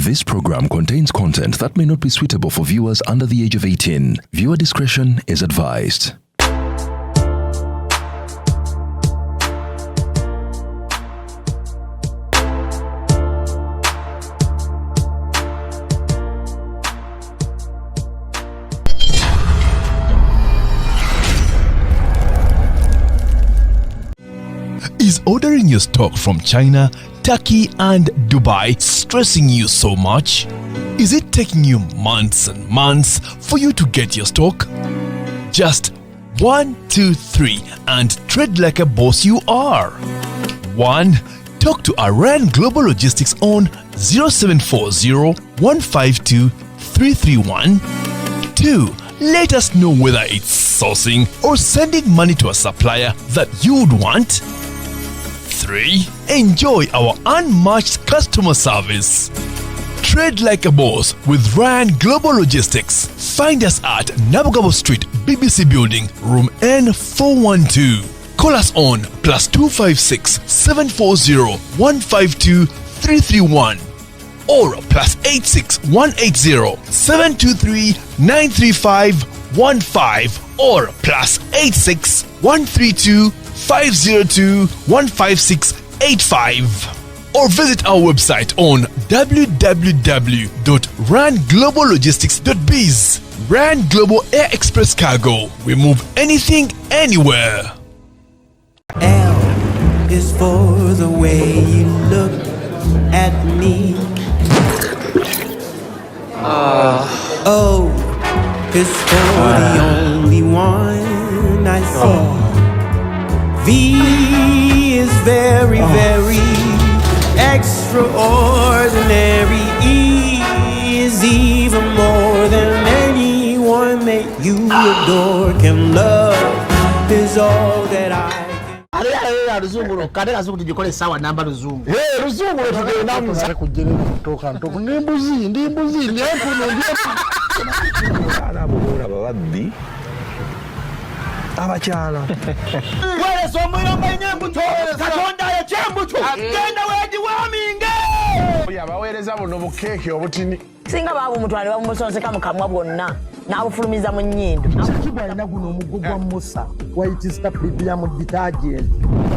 This program contains content that may not be suitable for viewers under the age of 18. Viewer discretion is advised. Is ordering your stock from China, Turkey and Dubai stressing you so much? Is it taking you months and months for you to get your stock? Just 1, 2, 3 and trade like a boss you are. 1. Talk to Iran Global Logistics on 0740 152 331. 2. Let us know whether it's sourcing or sending money to a supplier that you'd want. 3. Enjoy our unmatched customer service. Trade like a boss with Ryan Global Logistics. Find us at Nabugabo Street, BBC Building, Room N412. Call us on +256 740 152 331 or +86 180 723 935 15 or +86 132 502 15685 or visit our website on www.rangloballogistics.biz. Rand Global Air Express Cargo. We move anything, anywhere. L is for the way you look at me. O is for the only one I see. V is very, very extraordinary. E is even more than anyone that you adore can love. Is all that I can. Ruzungu kadera zuku tujikole sawa namba ruzungu. Ruzungu tugenda namuza kujere kutoka ntoko nimbuzi ndiye kuno ndiye arabura babaddi abachala Wale somuyomba nyembuto katonda ya chembuto genda wedi waminge yabawereza buno bukeke obutini singa babu mutwale bamusonseka mukamwa bwonna n'abufulumiza mu nnyindo Sakibwa ina guno omugogwa Musa wayitista premium detergent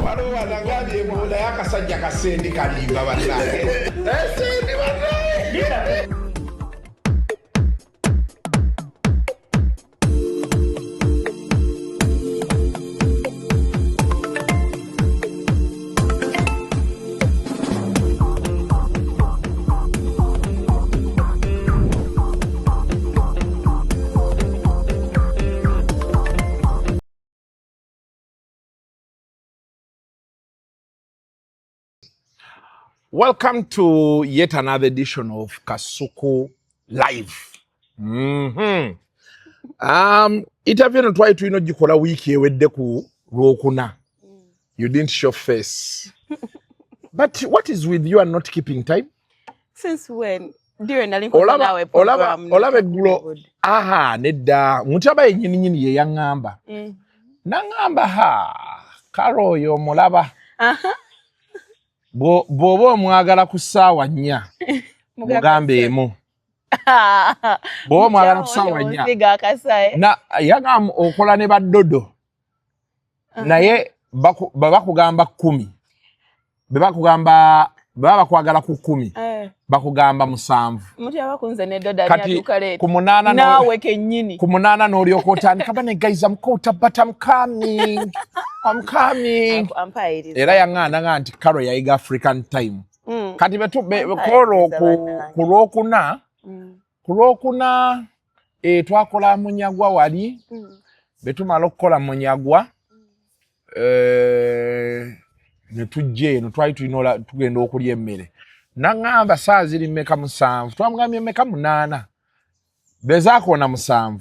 waliwo bazangalie munda yakasajja kasendi kalimba bannange esendi bannange. Welcome to yet another edition of Kasuku Live. Interview no try to gikola wiki ewedde ku Lwokuna. You didn't show face. But what is with you and not keeping time? Since when? During the link nawe program. Olabe gulo. Aha, nedda. Mutaba yenyini ye yangamba. Nangamba ha. Karo yo mulaba. Aha. Bobo mwagala kusawa nya mugambe emu bobo mwagala kusawa nya na yagam okola ne baddodo naye bakugamba 10 baba kwagala ku 10 bakugamba 7 muti abakunze ne doda ni atukale kumunana nawe kenyini kumunana no lyokotani kabane guys I'm coming era yangana nganti karo ya African time kati betu koro ku Lwokuna twakola munyagwa wali betu malokola munyagwa ne tujje no try to inola tugenda okulya emmere nangamba saa ziri meka 7 twamugambye meka 8 bezako na 7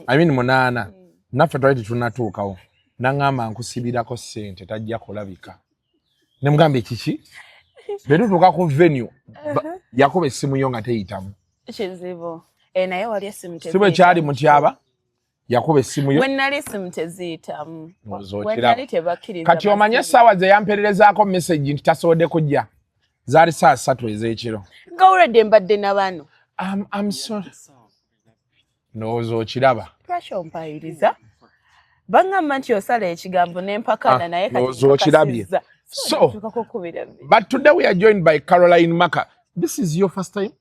I mean 8 naffe twali tunatuukawo nangamba nkusibirako sente tajja kulabika nemugambye kiki betu tuka ku venue yakoba essimu yo nga teyitamu kizibu naye wali essimu teziyitamu sibe kyali mutyaba yakoba essimu yo wenali essimu teziyitamu kati omanye essaawa ze yampererezaako message nti tasobodde kujja zaali saa 3 ez'ekiro. Nga olwedde mbadde na bano. I'm sorry. Ndowooza okiraba. Lwaki ompayiriza? Bangamba nti osala ekigambo n'empakana naye kati okirabye. So, but today we are joined by Caroline MARCAH. This is your first time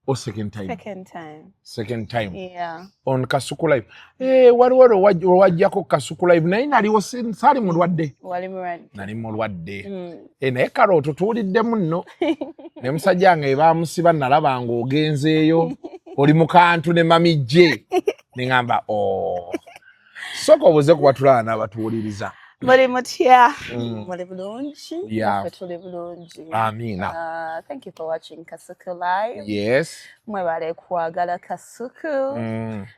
or second time? Second time. Second time. Yeah. On Kasuku Live. Waliwo wajjako Kasuku Live naye naliwo saali mulwadde. Wali mulwadde. Nali mulwadde. Naye Karo tutuuliddemu nno. Ne musajja nga baamusiba nalaba ng'ogenzeeyo. Oli mu kantu ne mamijje. Ne ngamba soko obuze kubatulana n'abatuwuliriza. Muli mutya. Muli bulungi. Yeah. Tuli bulungi. Amina. Thank you for watching Kasuku Live. Yes. Mwebale kwagala Kasuku.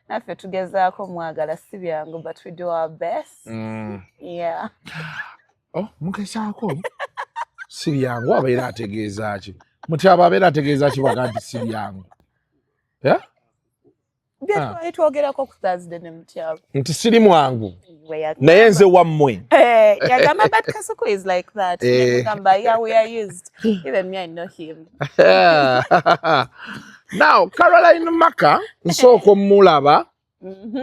Naffe tugezaako mwagala si byangu, but we do our best. Yeah. Mugezaako? Si byangu abeera ategeeza ki? Mutyaba abeera ategeeza ki bwaga nti si byangu? Yeah? Byatwali twogerako ku Thursday ne mutyaba. Nti siri mwangu. Naye nze wammwe. Yagamba but Kasuku is like that. Yeah, we are used. Even me, I know him. Now, Caroline MARCAH, nsooka omulaba,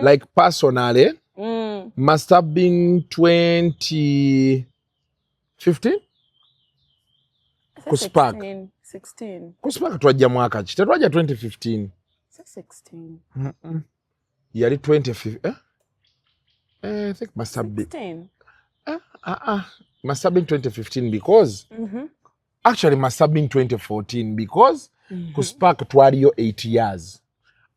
like personally, must have been 2015? Ku Spark. 16. Ku Spark twajja mwaka ki? Tetwajja 2015. 16. Yali 2015. I think must have been 16. Must have been 2015 because actually must have been 2014 because ku Spark twaliyo 8 years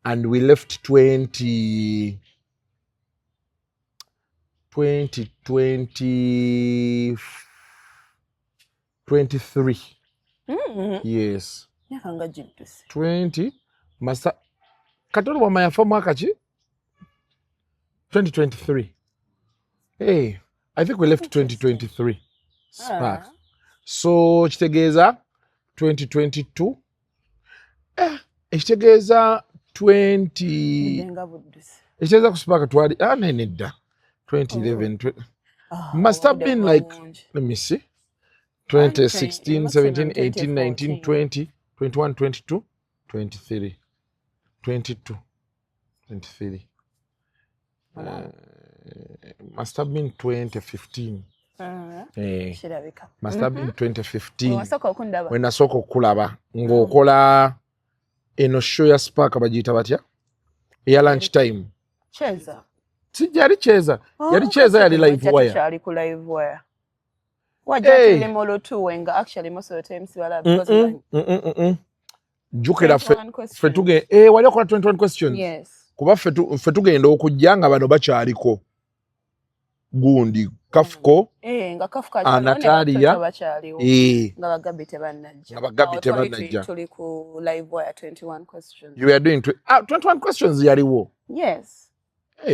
and we left 2023. Yes. Yakanga jidduse. 20 must have Katolo wa mayafa mwaka ki? 2023. Hey, I think we left 2023 Spark. So kitegeeza 2022. Ekitegeeza 20. Ekitegeeza ku Spark twali nedda 2011. Must have been like, let me see, 2016, 17, 18, 19, 20, 21, 22, 23, 22, 23. Must have been 2015. Must have been 2015. When nasooka okulaba ng'okola eno show ya Spark bagiyita batya? Eya lunch time. Cheza. Sijali cheza. Yali cheza yali live wire. Yali ku live wire. Wajja tuli molo tuwenga actually most of the time siwala because jukira fe tuge wali okola 21 questions. Yes. Kuba fe tugenda okujja nga bano bakyaliko. Gundi Kafuko nga Kafuka Anatalia nga Bagabi tebannajja tuli ku live wire 21 questions. You are doing 21 questions yaliwo. Yes.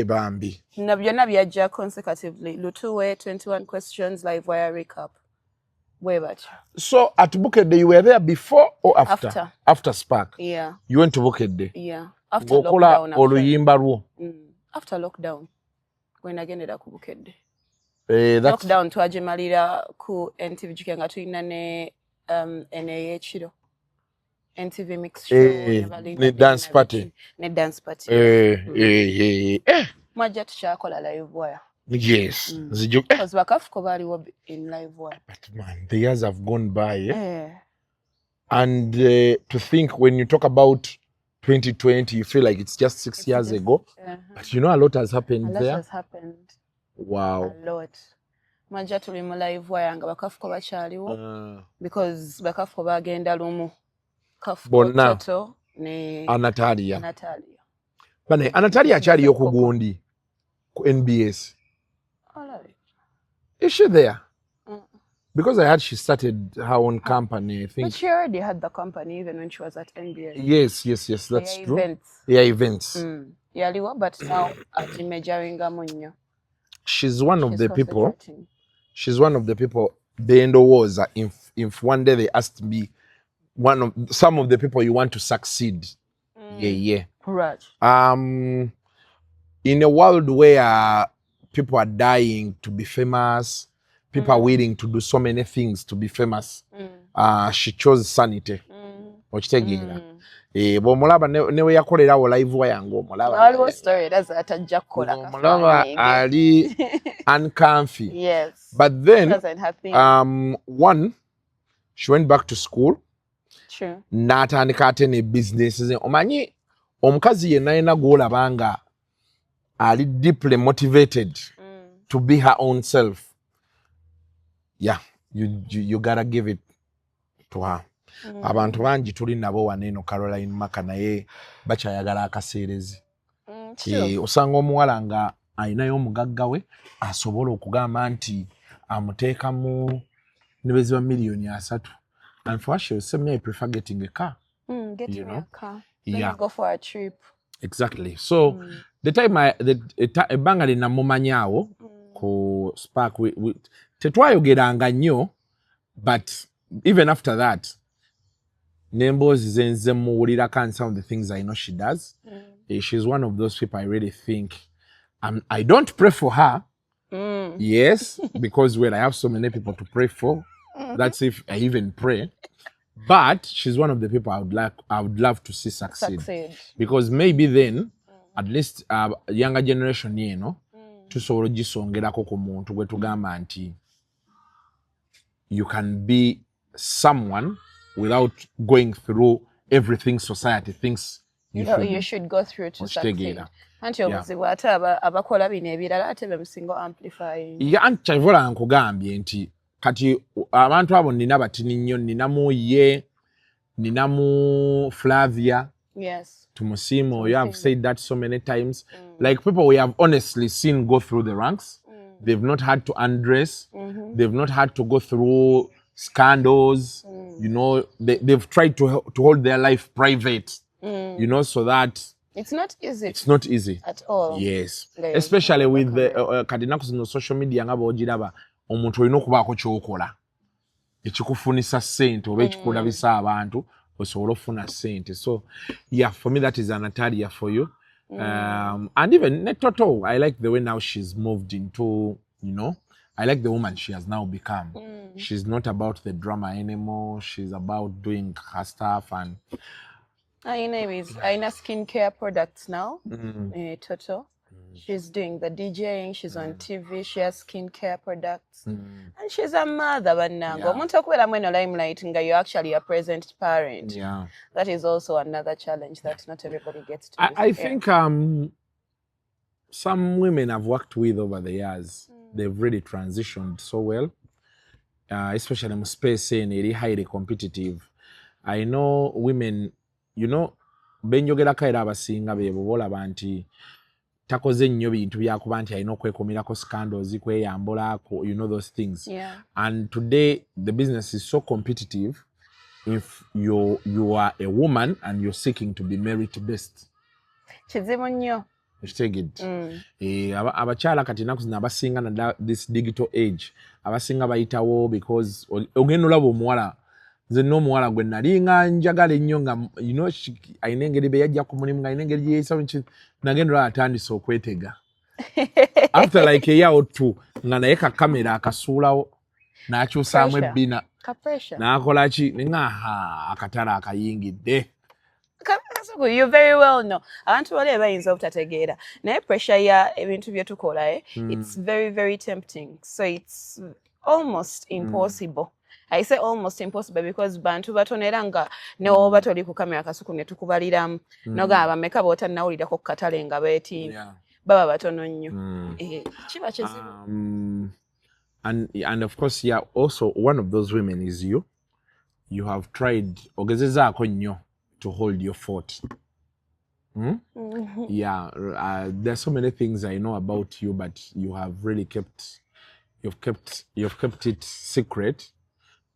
Bambi na byonna byajja consecutively lutuwe 21 questions live wire recap. So at Bukedde you were there before or after? After Spark. Yeah. You went to Bukedde. Yeah. After lockdown. Oluyimba lwo. After lockdown. When agendera ku Bukedde. Lockdown twagimalira ku NTV nga tulina ne NAA kiro. NTV mix show ne dance party. Ne dance party. Majja tukyakola live wire. Yes. Because Bakafuko baliwo in live wire. But man, the years have gone by. And to think when you talk about 2020, you feel like it's just 6 years ago. But you know a lot has happened there. A lot has happened. Wow. A lot. Majja tuli mu live wire nga Bakafuko bakyaliwo. Because Bakafuko bagenda lumu. Kafuko Toto ne Anatalia. Bane Anatalia akyaliyo ku Gundi ku NBS. Alright. Is she there? Because I heard she started her own company, I think. But she already had the company even when she was at NBS. Yes, that's true. Events. Yaliwa, but now at Imejaringa Munyo. She's one of the people. She's one of the people. The end was if one day they asked me some of the people you want to succeed. Yeah. Right. In a world where people are dying to be famous, people are willing to do so many things to be famous. she chose sanity. Okitegeera. Bw'omulaba ne we yakolerawo live wa yange omulaba. Waliwo story eraza atajja kukola kafaananyi. Omulaba ali uncomfy. Yes. But then, Wasn't happy. one, she went back to school. True. N'atandika ate ne business ze. Omanyi omukazi yenna yena gw'olaba nga ali deeply motivated to be her own self. Yeah, you gotta give it to her. Abantu bangi tuli nabo waneeno Caroline MARCAH naye bakyayagala akaseerezi. Osanga omuwala nga ayinayo omugagga we asobola okugamba nti amuteekamu ne beziba miliyoni 3. And for her, she was saying, I prefer getting a car. Getting a car. Then Yeah. you go for a trip. Exactly. So the time ebbanga lye namumanyawo ku Spark tetwayogeranga nnyo, but even after that nemboozi ze nze muwulirako and some of the things I know she does. She's one of those people I really think I don't pray for her. Yes, because I have so many people to pray for. That's if I even pray. But she's one of the people I would love to see succeed. Because maybe then, at least younger generation, you know, tusobola gisongerako ku muntu gwe tugamba nti you can be someone without going through everything society thinks you should go through to succeed. Anti obuzibu ate abakola bino ebirala ate bemusinga amplifying. Anti kyavuga nkugambye nti kati abantu abo nina batini nnyo, ninamu ye, ninamu Flavia. Yes. Tumusimo, you have said that so many times. Like people we have honestly seen go through the ranks. They've not had to undress. They've not had to go through scandals. You know, they've tried to hold their life private. You know, so that it's not easy. It's not easy at all. Yes, especially with the kadinaku zino social media nga bogiraba omuntu olina okubaako kyokola ekikufunisa ssente oba ekikulabisa abantu osobola ofuna ssente. So yeah, for me that is an Natalia for you. And even Netoto, I like the way now she's moved into, you know, I like the woman she has now become. She's not about the drama anymore. She's about doing her stuff. And anyways, Aina skincare products now. Toto. She's doing the DJing, she's on TV, she has skincare products. And she's a mother, but now limelight, you're actually a present parent. Yeah. That is also another challenge that not everybody gets to. I think some women I've worked with over the years, they've really transitioned so well. Especially in space really highly competitive. I know women, you know, benjogera kaira abasinga bebobola banti takoze nnyo bintu byakuba nti alina okwekomerako scandals kweyambulako, you know, those things. Yeah. And today the business is so competitive. If you are a woman and you're seeking to be merit based, kizibu nnyo. Abakyala kati naku zino abasinga na this digital age abasinga bayitawo because ogenda olaba omuwala nze n'omuwala gwe nalinga njagala ennyo nga, you know, ayina engeri be yajja ku mulimu nga ayina engeri gyeyisa nagenda olaba atandise okwetega after like a year or two nga naye kakamera akasuulawo n'akyusaamu ebbina n'akola ki nga akatala akayingidde. You very well know. Abantu bali bayinza obutategeera. Naye pressure ya ebintu bye tukola it's very very tempting. So it's almost impossible. I say almost impossible because bantu batonera nga ne oba toli ku kamera Kasuku ne tukubaliramu nogaba meka bota nawulirako ku katale nga beeti baba batono nnyo. Kiba kizibu. And of course, yeah, also one of those women is you. You have tried ogezezaako nnyo to hold your fort. Yeah, there's so many things I know about you, but you have really you've kept it secret.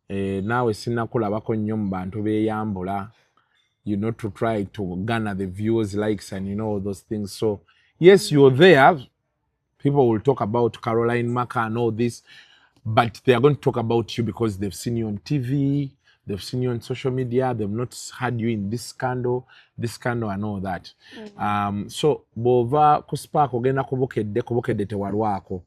Now sinakulabako nnyo mu bantu beyambula, you know, to try to garner the viewers likes and you know all those things. So yes, you're there. People will talk about Caroline MARCAH and all this, but they are going to talk about you because they've seen you on TV. They've seen you on social media. They've not had you in this scandal and all that. So bova ku Spark ogenda kubukedde tewalwako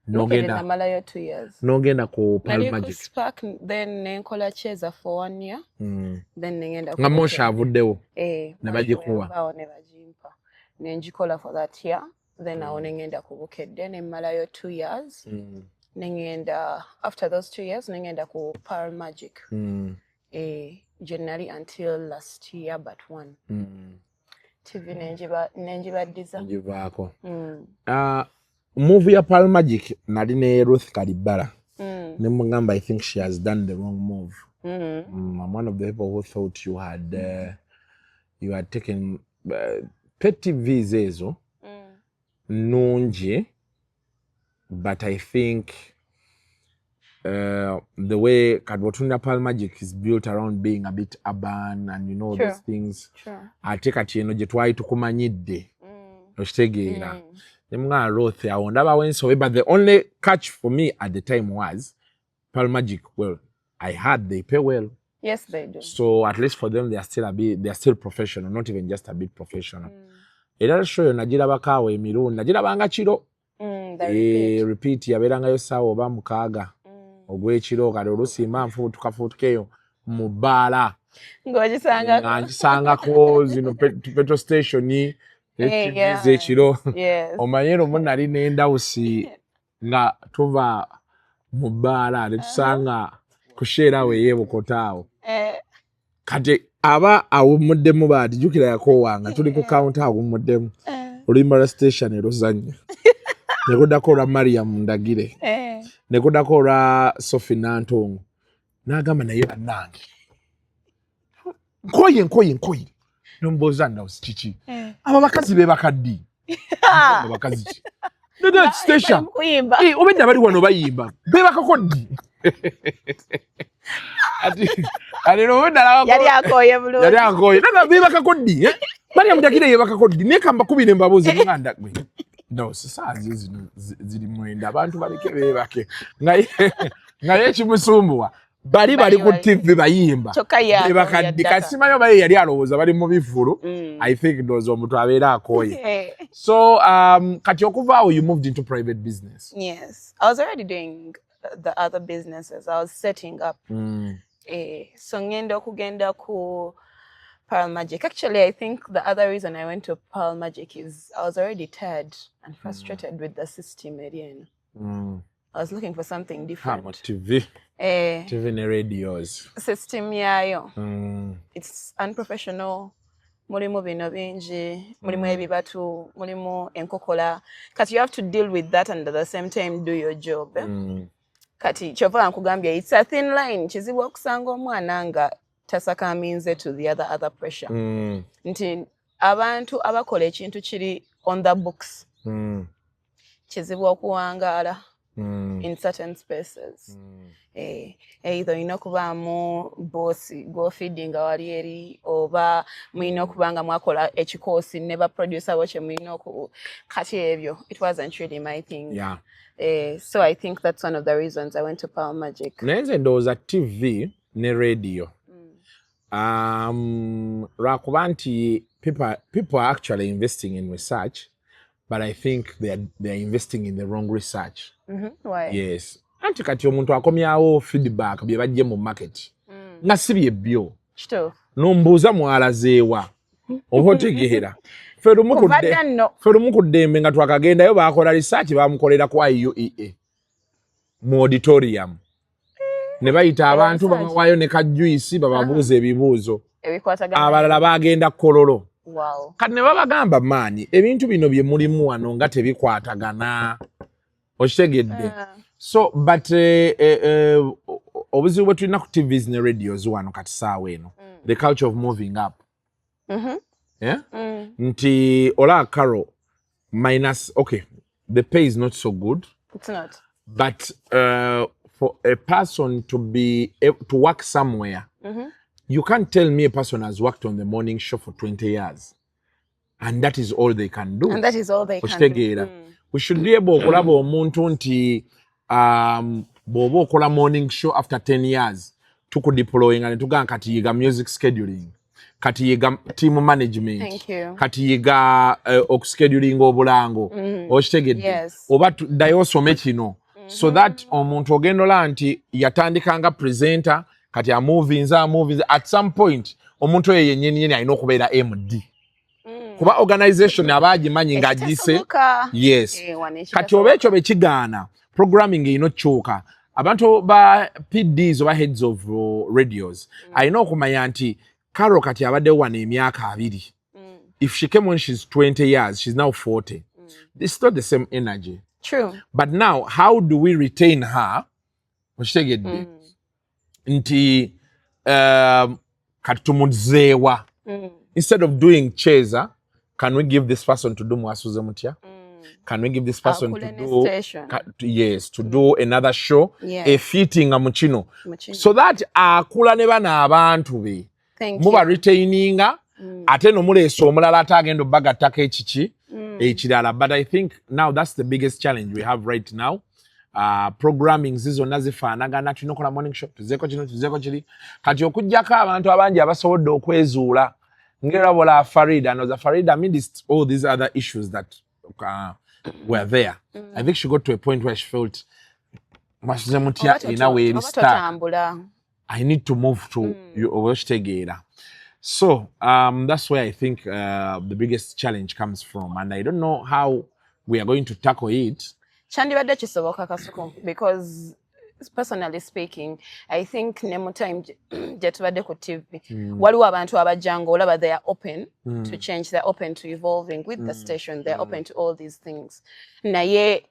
Nogenda namalayo 2 years. Nogenda ku Pearl Nali ku Magic. Spark, then nenkola Cheza for 1 year. Then nengenda ku Nga Mosha avuddewo. Ne bagikuwa. ne bagimpa. Nenjikola for that year. Then awo nengenda ku Bukedde nemmalayo 2 years. Nengenda after those 2 years nengenda ku Pearl Magic. Generally until last year but one. TV nenjibaddiza. Njivaako. Movie ya Pearl Magic nali ne Ruth Kalibala. Nemugamba I think she has done the wrong move. I'm one of the people who thought you had taken petty V's ezo nungi, but I think the way Kadwotunda Pearl Magic is built around being a bit urban and those things. Ate kati eno gye twali tukumanyidde okitegeera. Nemugamba Ruth awo ndaba wensobe, but the only catch for me at the time was Pearl Magic. Well, I heard they pay well. Yes, they do. So at least for them, they are still professional, not even just a bit professional. Era show yo nagirabako awo emirundi nagirabanga kiro. Repeat yabeerangayo ssaawa oba mukaaga ogw'ekiro, kati olusiima nfuutukafuutukeyo mu bbaala ngisangako zino petrol station ekiro. Omanye lumu nali n'endawusi nga tuva mu bbaala ne tusanga kusheera we yeebokotaawo. Kati aba awumuddemu baati jjukira yakoowanga tuli ku counter awumuddemu oluyimba lwa station eruzannya ne kuddako olwa Mariam Ndagire ne kuddako olwa Sophie Nantongo n'agamba naye bannange nkoye nomboza ndawusi kiki abo bakazi be bakaddi bakazi ki nda station obedda bali wano bayimba be bakakoddi ati obedda yali akoye bulungi nanga be bakakoddi Mariam Ndagire ye bakakoddi ne kamba kubire mbabuze muganda gwe no sisaazi zino ziri mwenda abantu baleke beebake ngaye kimusumbuwa bali ku TV bayimba bakaddi kasimayo baye yali alowooza bali mu bivulu. I think ndowooza omuntu abeera akooye. So kati okuva awo you moved into private business. Yes, I was already doing the other businesses. I was setting up. So ngenda okugenda ku Pearl Magic. Actually, I think the other reason I went to Pearl Magic is I was already tired and frustrated with the system again. I was looking for something different. TV and radios. System yayo. It's unprofessional. Mulimu bino bingi, mulimu ebibatu, mulimu enkokola. Kati you have to deal with that and at the same time do your job. Kati kyova nkugambye it's a thin line. Kizibu okusanga omwana nga tasakaminze to the other pressure. Nti abantu abakola ekintu kiri on the books. Kizibu okuwangaala in certain spaces. Either inokubaamu boss go feeding wali eri oba mwino kubanga mwakola ekikosi never producer wache mwino kati ebyo. It wasn't really my thing. So I think that's one of the reasons I went to Pearl Magic. Nenze ndowooza TV ne radio. Lwakuba nti people are actually investing in research, but I think they are investing in the wrong research. Why? Yes. Anti kati omuntu akomyawo feedback bye bajje mu market. Nga si bye byo. Nombuuza mwalazeewa. Oba otegeera. Ffe lumu ku ddembe nga twakagendayo baakola research baamukolera ku IUEA mu auditorium. Ne bayita abantu bamawaayo ne kajuyisi bababuuza ebibuuzo. Abalala baagenda Kololo. Kati ne babagamba maani ebintu bino bye mulimu wano nga tebikwatagana. Okitegedde. So but obuzibu bwe tulina ku TVs ne radios wano kati saawa eno. The culture of moving up. Yeah? Nti ola Carol minus, okay, the pay is not so good. It's not. But for a person to work somewhere, you can't tell me a person has worked on the morning show for 20 years. And that is all they can do. And that is all they can do. We should be able okulaba omuntu nti bw'oba okola morning show after 10 years tukudeploying and tugamba kati yiga music scheduling. kati yiga team management. Thank you. Kati yiga okuscheduling obulango. Okitegedde. Yes. Oba ddayo osome kino. So that omuntu ogenda nti yatandika nga presenter kati amovinze at some point omuntu oyo yennyini alina okubeera MD. Kuba organization abagimanyi ng'agise. Yes. Kati oba ekyo bekigaana programming erina kyuka. Abantu ba PDs oba heads of radios alina okumanya nti Carol kati abadde wano emyaka 2. If she came when she's 20 years, she's now 40. It's not the same energy. True. But now, how do we retain her? Nti kati tumuzeewa. Instead of doing chaser, can we give this person to do mwasuze mutya? Can we give this person to do to do another show? A fitting muchino. So that akula ne bana abantu be. Muba retaininga ate no muleso omulala atagenda bagattako ekiki ekirala. But I think now that's the biggest challenge we have right now. Programming zizonna zifaanagana, tulina okola morning show, tuzeeko kino tuzeeko kiri. Kati okujjako abantu abangi abasobodde okwezuula ng'erabola Farida. And Farida amidst all these other issues that were there. I think she got to a point where she felt I need to move to Oboshtegera. So that's where I think the biggest challenge comes from, and I don't know how we are going to tackle it. Chandibadde kisoboka Kasuku, because personally speaking, I think nemu time jetubadde ku TV waliwo abantu abajjanga olaba they are open to change, they are open to evolving with the station, they are open to all these things. Naye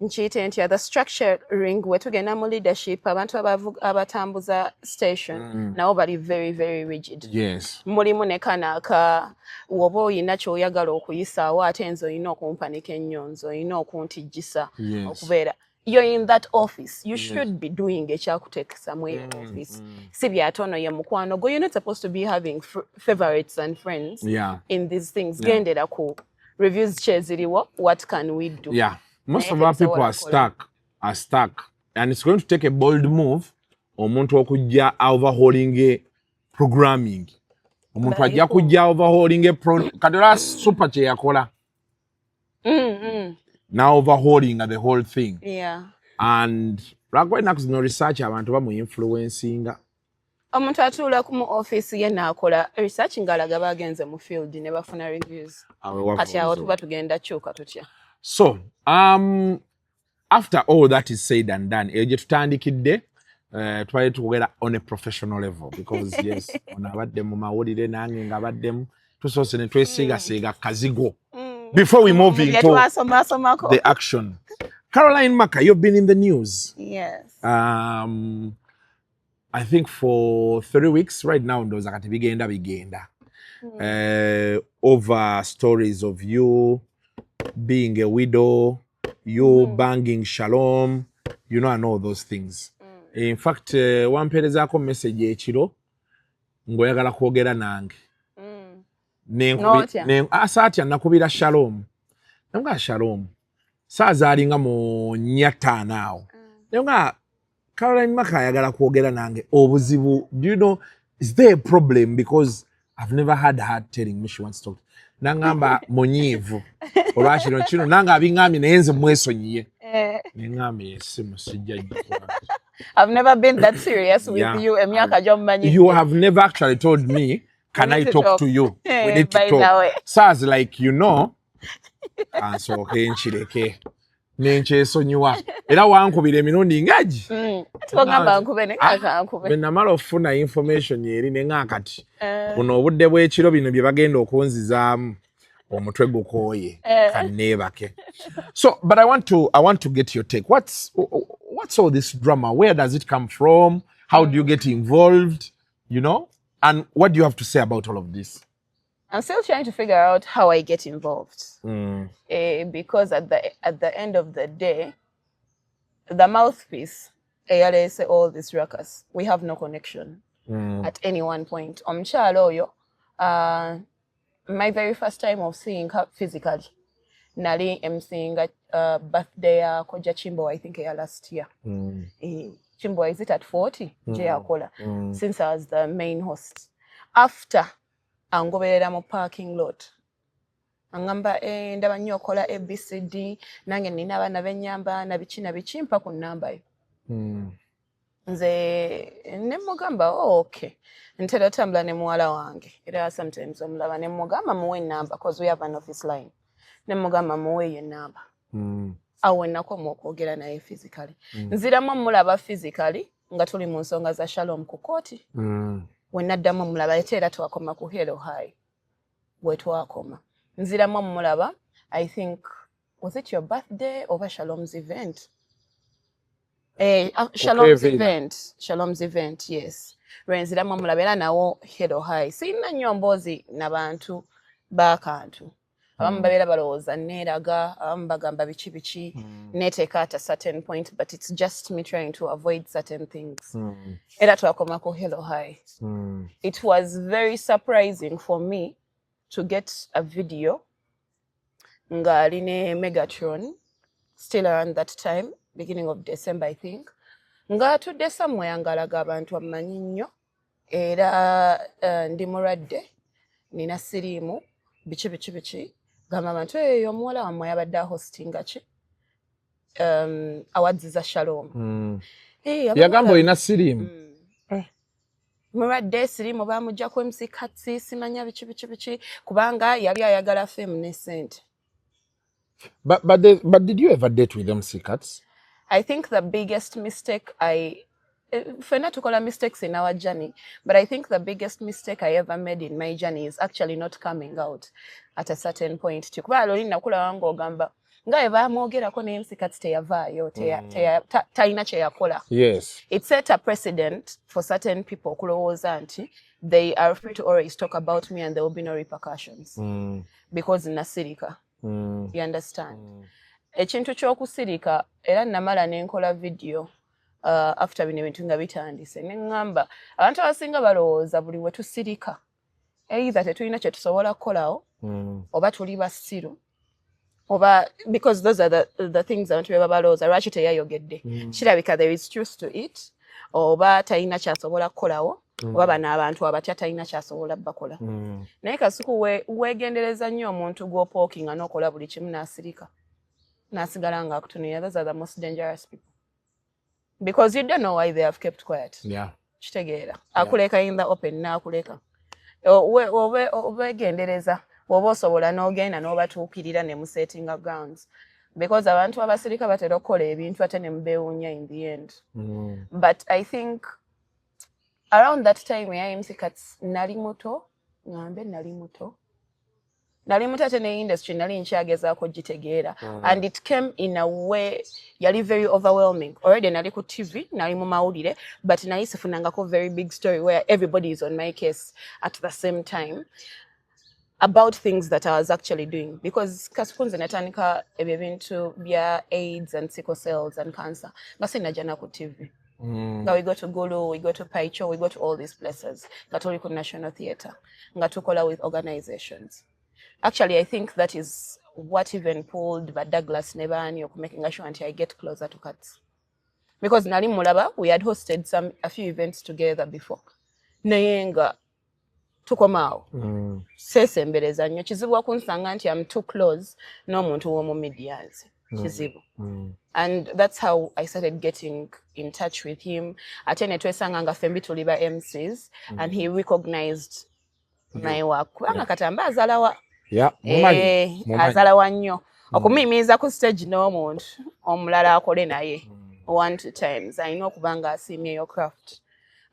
nchite nti the structuring wetugenda mu leadership abantu abatambuza station nabo bali very very rigid. Yes. Mulimu ne kanaka woba oyina kyoyagala okuyisaawo ate nze oyina okumpanika ennyonzo, oyina okuntijjisa okubeera. You're in that office. You should be doing ekyakuteekesa mu office. Si byatono ye mukwano go. You're not supposed to be having favorites and friends in these things. Gendera ku reviews cheziriwo. What can we do? Yeah. Most of our people are stuck. And it's going to take a bold move. Omuntu okujja overhauling programming. Omuntu ajja kujja overhauling kadala super che yakola. Now overhauling the whole thing. Yeah. And right now no research abantu bamu influencinga. Omuntu atula ku mu office ye nakola research ngalaga bagenze mu field ne bafuna reviews. Kati awo tuba tugenda kyuka tutya. So, after all that is said and done, eje tutandikidde try to get on a professional level, because yes, onabadde mu mawulire nange ngabaddemu tusose ne twesiga kazigo. Before we move into the action. Caroline MARCAH, you've been in the news. Yes. I think for 3 weeks right now, ndoza kati bigenda. Over stories of you being a widow, you banging Shalom, you know, and all those things. In fact, wamperezaako message ekiro ngoyagala kwogera nange. Asatya nakubira Shalom. Nga Shalom. Saazalinga mu nyata awo. Nga Caroline MARCAH ayagala kwogera nange obuzibu. Do you know, is there a problem? Because I've never had her telling me she wants to talk. Nangamba monyivu. Olwakino kino nanga abingami nayenze mwesonyiye. Nengami esimu sijjaji. I've never been that serious with you. Emyaka gy'omanyi. You have never actually told me, can I talk to you? We need to talk. Sounds like you know. And so kenchireke. Nenkyesonyiwa. Era wankubira emirundi ngaji. Tugamba nkube ne kaka nkube. Benamala ofuna information yeri nenga kati. Buno obudde bw'ekiro bino bye bagenda okunzizaamu omutwe gukoye kanebake. So, but I want to get your take. What's all this drama? Where does it come from? How do you get involved? You know? And what do you have to say about all of this? I'm still trying to figure out how I get involved. Because at the end of the day, the mouthpiece, say all this ruckus, we have no connection at any one point. Omukyalo oyo, my very first time of seeing her physically, nali emceeing a birthday ya Koja Chimbo, I think last year. Chimbo, is it at 40? Since I was the main host. after angoberera mu parking lot angamba ndaba nnyo okola ABCD nange nina abaana bennyamba na biki mpa ku nnamba yo. Nze ne mugamba okay ntera otambula ne muwala wange era sometimes omulaba ne mugamba muwe nnamba cause we have an office line ne mugamba muwe ye nnamba awo nakoma okwogera naye physically nziramu mulaba physically nga tuli mu nsonga za Shalom ku kooti wenaddamu mulaba era twakoma ku Hello High bwe twakoma nziramu mulaba I think was it your birthday over Shalom's event Shalom's event yes renziramu mulaba era nawo Hello High sina nnyo mboozi n'abantu b'akantu abamu babeera balowooza neeraga abamu bagamba biki neteeka at a certain point but it's just me trying to avoid certain things era twakoma ku Hello High. It was very surprising for me to get a video nga ali ne Megatron still around that time beginning of December I think nga atudde somewhere nga alaga abantu amanyi nnyo era ndi mulwadde nina siriimu biki gamba abantu eyo omuwala wammwe yabadde hostinga ki awards za Shalom yagamba olina siriimu mulwadde siriimu bamugja ku MC Katsi simanya biki kubanga yali ayagala fame ne sente. But did you ever date with MC Katsi? I think the biggest mistake Fena tukola mistakes in our journey, but I think the biggest mistake I ever made in my journey is actually not coming out at a certain point. Kuba loli nakula wango ogamba nga eva mwogerako ne MC Katsi teyavaayo tayina kye yakola. Yes. It set a precedent for certain people kulowooza nti they are free to always talk about me and there will be no repercussions because nasirika. You understand? Ekintu ky'okusirika era namala nenkola video after bino ebintu nga bitandise ne ngamba abantu abasinga balowooza buli we tusirika either tetulina kye tusobola kukolawo oba tuli basiru oba because those are the things abantu beba balowooza lwaki teyayogedde kirabika there is truth to it oba talina kyasobola kukolawo oba bano abantu abatya talina kyasobola bakola naye Kasuku weegendereza nnyo omuntu gw'opookinga n'okola buli kimu n'asirika n'asigala nga akutunira. Those are the most dangerous people because you don't know why they have kept quiet. Kitegeera akuleka in the open n'akuleka obeegendereza oba osobola n'ogenda n'obatuukirira ne mu setting grounds because abantu abasirika batera okukola ebintu ate ne mubeewuunya in the end. But I think around that time ya MC Katsi nali muto ate ne industry nali nkyagezaako gitegeera and it came in a way yali very overwhelming. Already nali ku TV nali mu mawulire but naye sifunangako very big story where everybody is on my case at the same time about things that I was actually doing because Kasuku nze natandika ebyo bintu bya AIDS and sickle cells and cancer nga sinajja ku TV. Nga we go to Gulu, we go to Paicho, we go to all these places nga tuli ku National Theatre nga tukola with organizations. Actually, I think that is what even pulled but Douglas Nebani of making sure until I get closer to Katsi. Because nali mulaba, we had hosted a few events together before. Nayenga tukomao. Sesembereza nnyo kizibu okunsanga nti I'm too close n'omuntu w'omu medias. Kizibu. And that's how I started getting in touch with him. Ate ne twesanga nga fembi tuli ba MCs and he recognized my work. Kubanga katamba azalawa azalawa nnyo okumimiiza ku stage n'omuntu omulala akole naye 1-2 times ayina okubanga asiimye your craft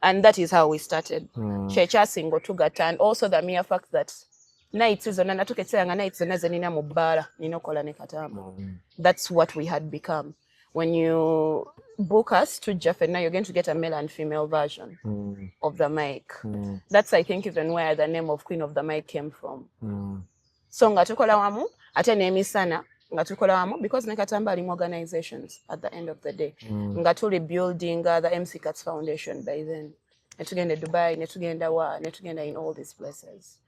and that is how we started. Kyekyasinga otugatta and also the mere fact that nights zonna natukeseranga nights zonna ze nina mu bbaala nina okola ne katamba. That's what we had become. When you book us to Jaffena, you're going to get a male and female version of the mic. That's, I think, even where the name of Queen of the Mic came from. So nga tukola wamu, ate nemisana, nga tukola wamu, because nekatamba alimu organizations at the end of the day. Nga tuli building the MC Katsi Foundation by then. Netugenda Dubai, netugenda in all these places.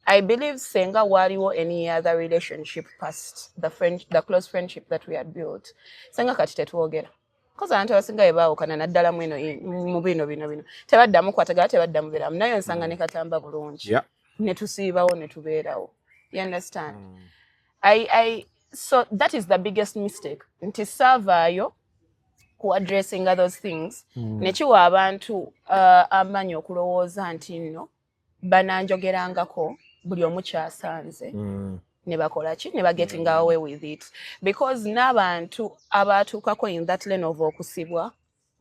I believe senga waliwo any other relationship past the close friendship that we had built. Senga kati tetwogera. Koza abantu abasinga ebaawukana naddala mu bino tebaddamu kwatagala tebaddamu biramu naye nsanga ne katamba bulungi ne tusiibawo ne tubeerawo. You understand? So that is the biggest mistake. Nti saavaayo ku addressing those things nekiwa abantu amanyi okulowooza nti nno bananjogerangako buli omu kyasanze ne bakola ki ne getting away with it because n'abantu abatuukako in that lane of okusibwa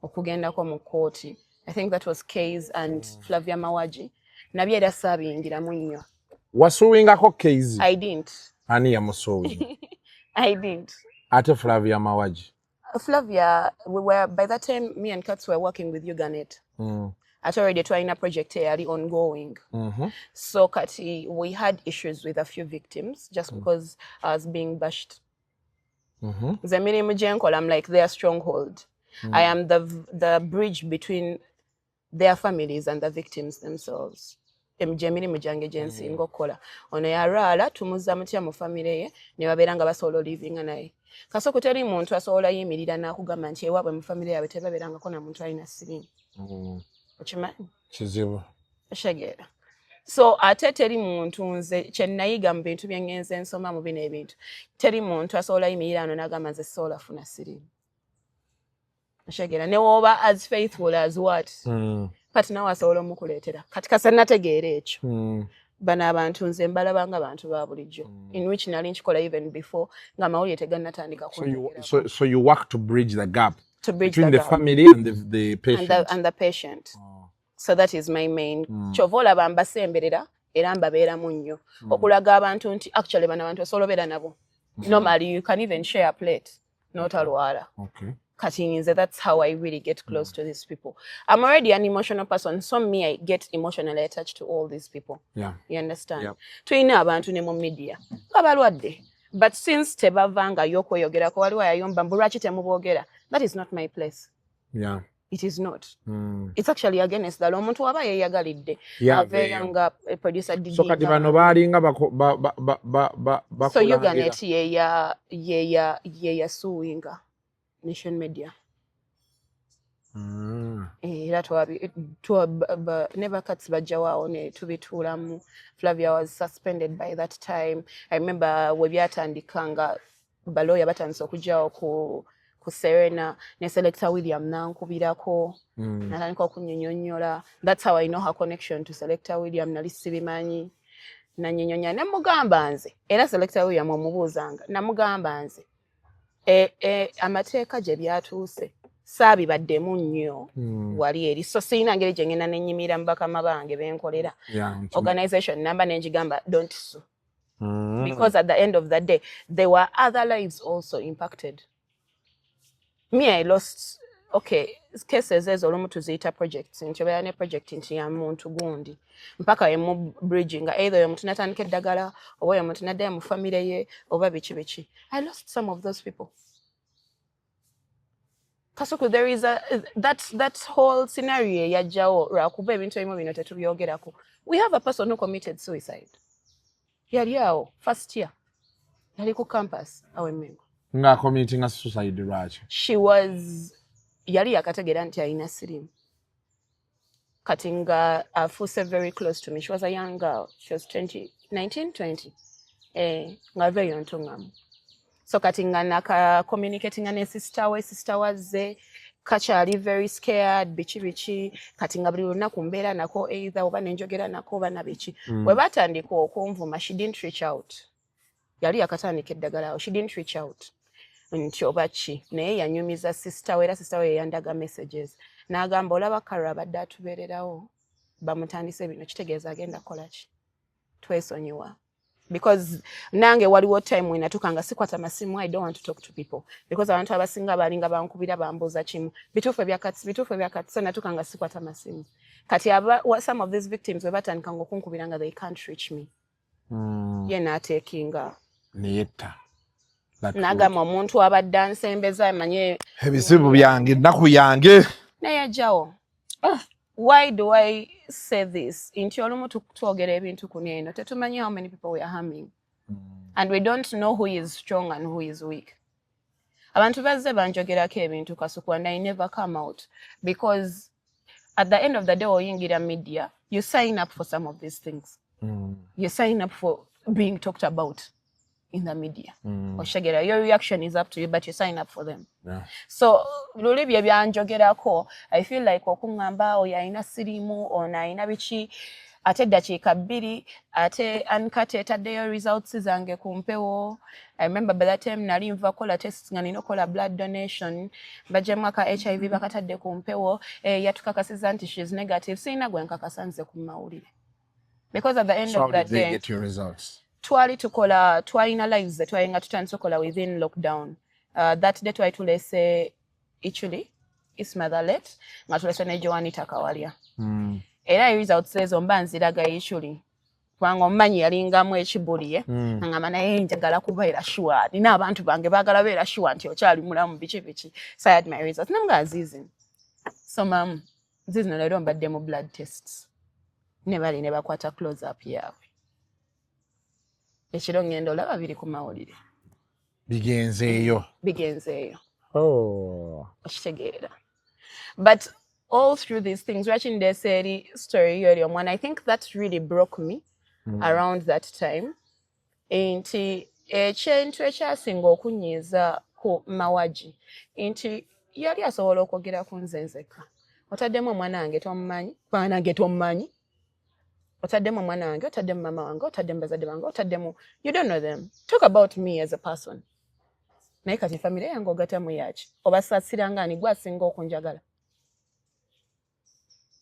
okugendako mu kooti. I think that was Case and Flavia Mawaji. Nabye era saabiyingiramu nnyo. Wasuwingako Case? I didn't. Ani yamusuubi? I didn't. Ate Flavia Mawaji? Flavia, by that time, me and Katz were working with Uganet. At already trying a project here, ongoing. So Kati, we had issues with a few victims just because I was being bashed. Zemini Mujenko, I'm like their stronghold. I am the bridge between their families and the victims themselves. Emjemini mujange jensi ngokola. Ono yarala tumuza mutya mu family ye ne baberanga basolo living naye. Kasoko teri muntu asobola yimirira nakugamba nti ewaabwe mu family yabe tebaberangako na muntu alina sirimu. Okimanyi? Kizibu. Shagera. So ate teri muntu nze kyennayiga mu bintu bye ngenze nsoma mu bino ebintu. Teri muntu asobola yimirira ano n'agamba nze sola funa sirimu. Shagera ne woba as faithful as what? Kati nawe asobola omukuleetera. Kati kasa nategeera ekyo. Bano abantu nze mbalabanga abantu ba bulijjo. In which nali nkikola even before nga mawulire tegannatandika ku. So you work to bridge the gap between the family and the patient. And the patient. So that is my main. Kyova olaba mbasemberera era mbabeeramu nnyo. Okulaga abantu nti actually bano abantu osobola obeera nabo. Normally you can even share a plate. Notalwala. Okay. That's how I really get close to these people. I'm already an emotional person, so me, I get emotionally attached to all these people. Yeah. You understand? Yep. Tuina abantu ne mu media. Kabalwadde. But since tebavanga yokweyogerako waliwo yayomba mbulwaki temubogera, that is not my place. Yeah. It is not. It's actually against the law. Omuntu waba yeyagalidde. Yeah. Aveyanga producer Didi. So kati bano balinga So Uganet yeya suinga. Nation Media. Never cuts bajawa on to be tulamu. Flavia was suspended by that time. I remember webyatandikanga baloya batanso kujao ku Serena ne Selector William nankubirako natandika okunyonyonyola. That's how I know her connection to Selector William nali sibimanyi nanyonyonya ne mugamba nze era Selector William omubuuzanga namugamba nze amateeka gye byatuuse saabibaddemu nnyo wali eri so sirina ngeri gye ngenda nenyimira mu bakama bange benkolera organization number nenjigamba don't sue because at the end of the day there were other lives also impacted. Me I lost cases ezo olumu tuziyita projects nti obeera ne project nti ya muntu gundi mpaka emu bridging either oyo muntu natandika eddagala oba oyo muntu naddayo mu famire ye oba biki. I lost some of those people. Kasuku, there is that whole scenario yajjao lwakuba ebintu ebimu bino tetubyogerako. We have a person who committed suicide. Yali awo first year yali ku campus awe Mengo nga committing a suicide lwaki. She was yali yakategeera nti alina sirimu kati nga afuuse very close to me. She was a young girl. She was 19, 20 nga very ntungamu. So kati nga naka communicating ne sister wazze kakyali very scared bichi kati nga buli lunaku mbeera nako either oba nenjogera nako oba nabiki bwe batandika okunvuma she didn't reach out. Yali yakatandika eddagala awo she didn't reach out nti oba ki naye yanyumiza sister we era sister we yandaga messages n'agamba olaba Karra abadde atubeererawo bamutandise bino kitegeeza agenda kola ki twesonyiwa. Because nange waliwo time when natukanga sikwata masimu. I don't want to talk to people because abantu abasinga balinga bankubira bambuza kimu bituufu ebyakati so natukanga sikwata masimu kati some of these victims we batandikanga okunkubiranga they can't reach me ye naatekinga neyetta nagamba omuntu abadde ansembeza amanye ebizibu byange ennaku yange neyajjawo. Why do I say this? Inti olumu twogera ebintu kuneeno tetumanyi how many people we are harming and we don't know who is strong and who is weak. abantu bazze banjogerako ebintu Kasuku and I never come out because at the end of the day oyingira media you sign up for some of these things. You sign up for being talked about in the media. Oshegera, your reaction is up to you, but you sign up for them. Yeah. So luli bye byanjogerako I feel like okungamba oyina sirimu onayina bichi ate dakiika 2 ate ankate etaddeyo results zange kumpewo. I remember by that time nali nva kola tests nga nina kola blood donation bajemu aka HIV bakatadde kumpewo yatukakasiza nti she's negative sina gwe nkakasa nze ku mawulire because at the end of that day get your results. twalina lives that twali nga tutandise okola within lockdown. That day twali tulese Ichuli Ismathalet nga tulese ne Joanita Kawalya. Era results ezo mba nziraga Ichuli kubanga omumanyi yalingamu ekibuliye ngamba naye njagala kubeera sure nina abantu bange baagala beera sure nti okyali mulamu biki so I had my results namuga Azizi so mam Azizi leero mbadde mu blood tests ne bali ne bakwata close up yaabwe ekiro ngendo olaba biri ku mawulire bigenzeeyo okitegeera but all through these things watching the story yoli omwana I think that really broke me around that time nti ekintu ekyasinga okunyiiza ku mawaji nti yali asobola okwogera ku nze nzekka otaddemu omwana wange tomumanyi otaddemu omwana wange otaddemu mama wange otaddemu bazadde bange otaddemu you don't know them talk about me as a person naye kati family yange ogatamu yaki obasaasiranga ani gwe asinga okunjagala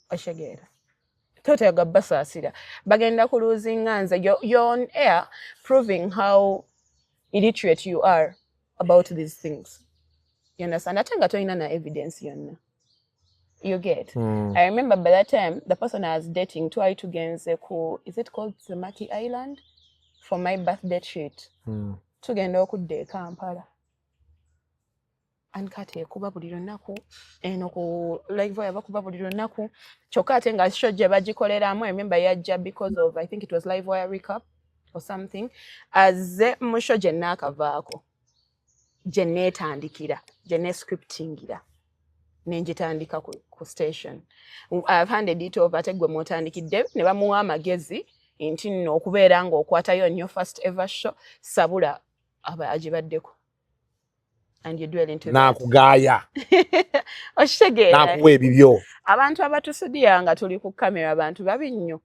oshegeera toteega basaasira bagenda ku losing nze you're on air proving how illiterate you are about these things you understand ate nga tolina na evidence yonna you get I remember by that time the person I was dating twali tugenze ku is it called Samaki Island for my birthday treat tugenda okudda e Kampala ankate kuba buli lunaku eno ku live wire bakuba buli lunaku kyokka ate nga show gye bagikoleramu I remember yajja because of I think it was live wire recap or something azze mu show gye naakavaako gye neetandikira gye ne scriptingira nenjitandika ku station I've handed it over ate gwe mwotandikidde ne bamuwa amagezi nti nno okubeera nga okwatayo nnyo first ever show sabula agibaddeko and you dwell into nakugaya okitegeera nakuwa ebibyo abantu abatusudiya nga tuli ku kamera abantu babi nnyo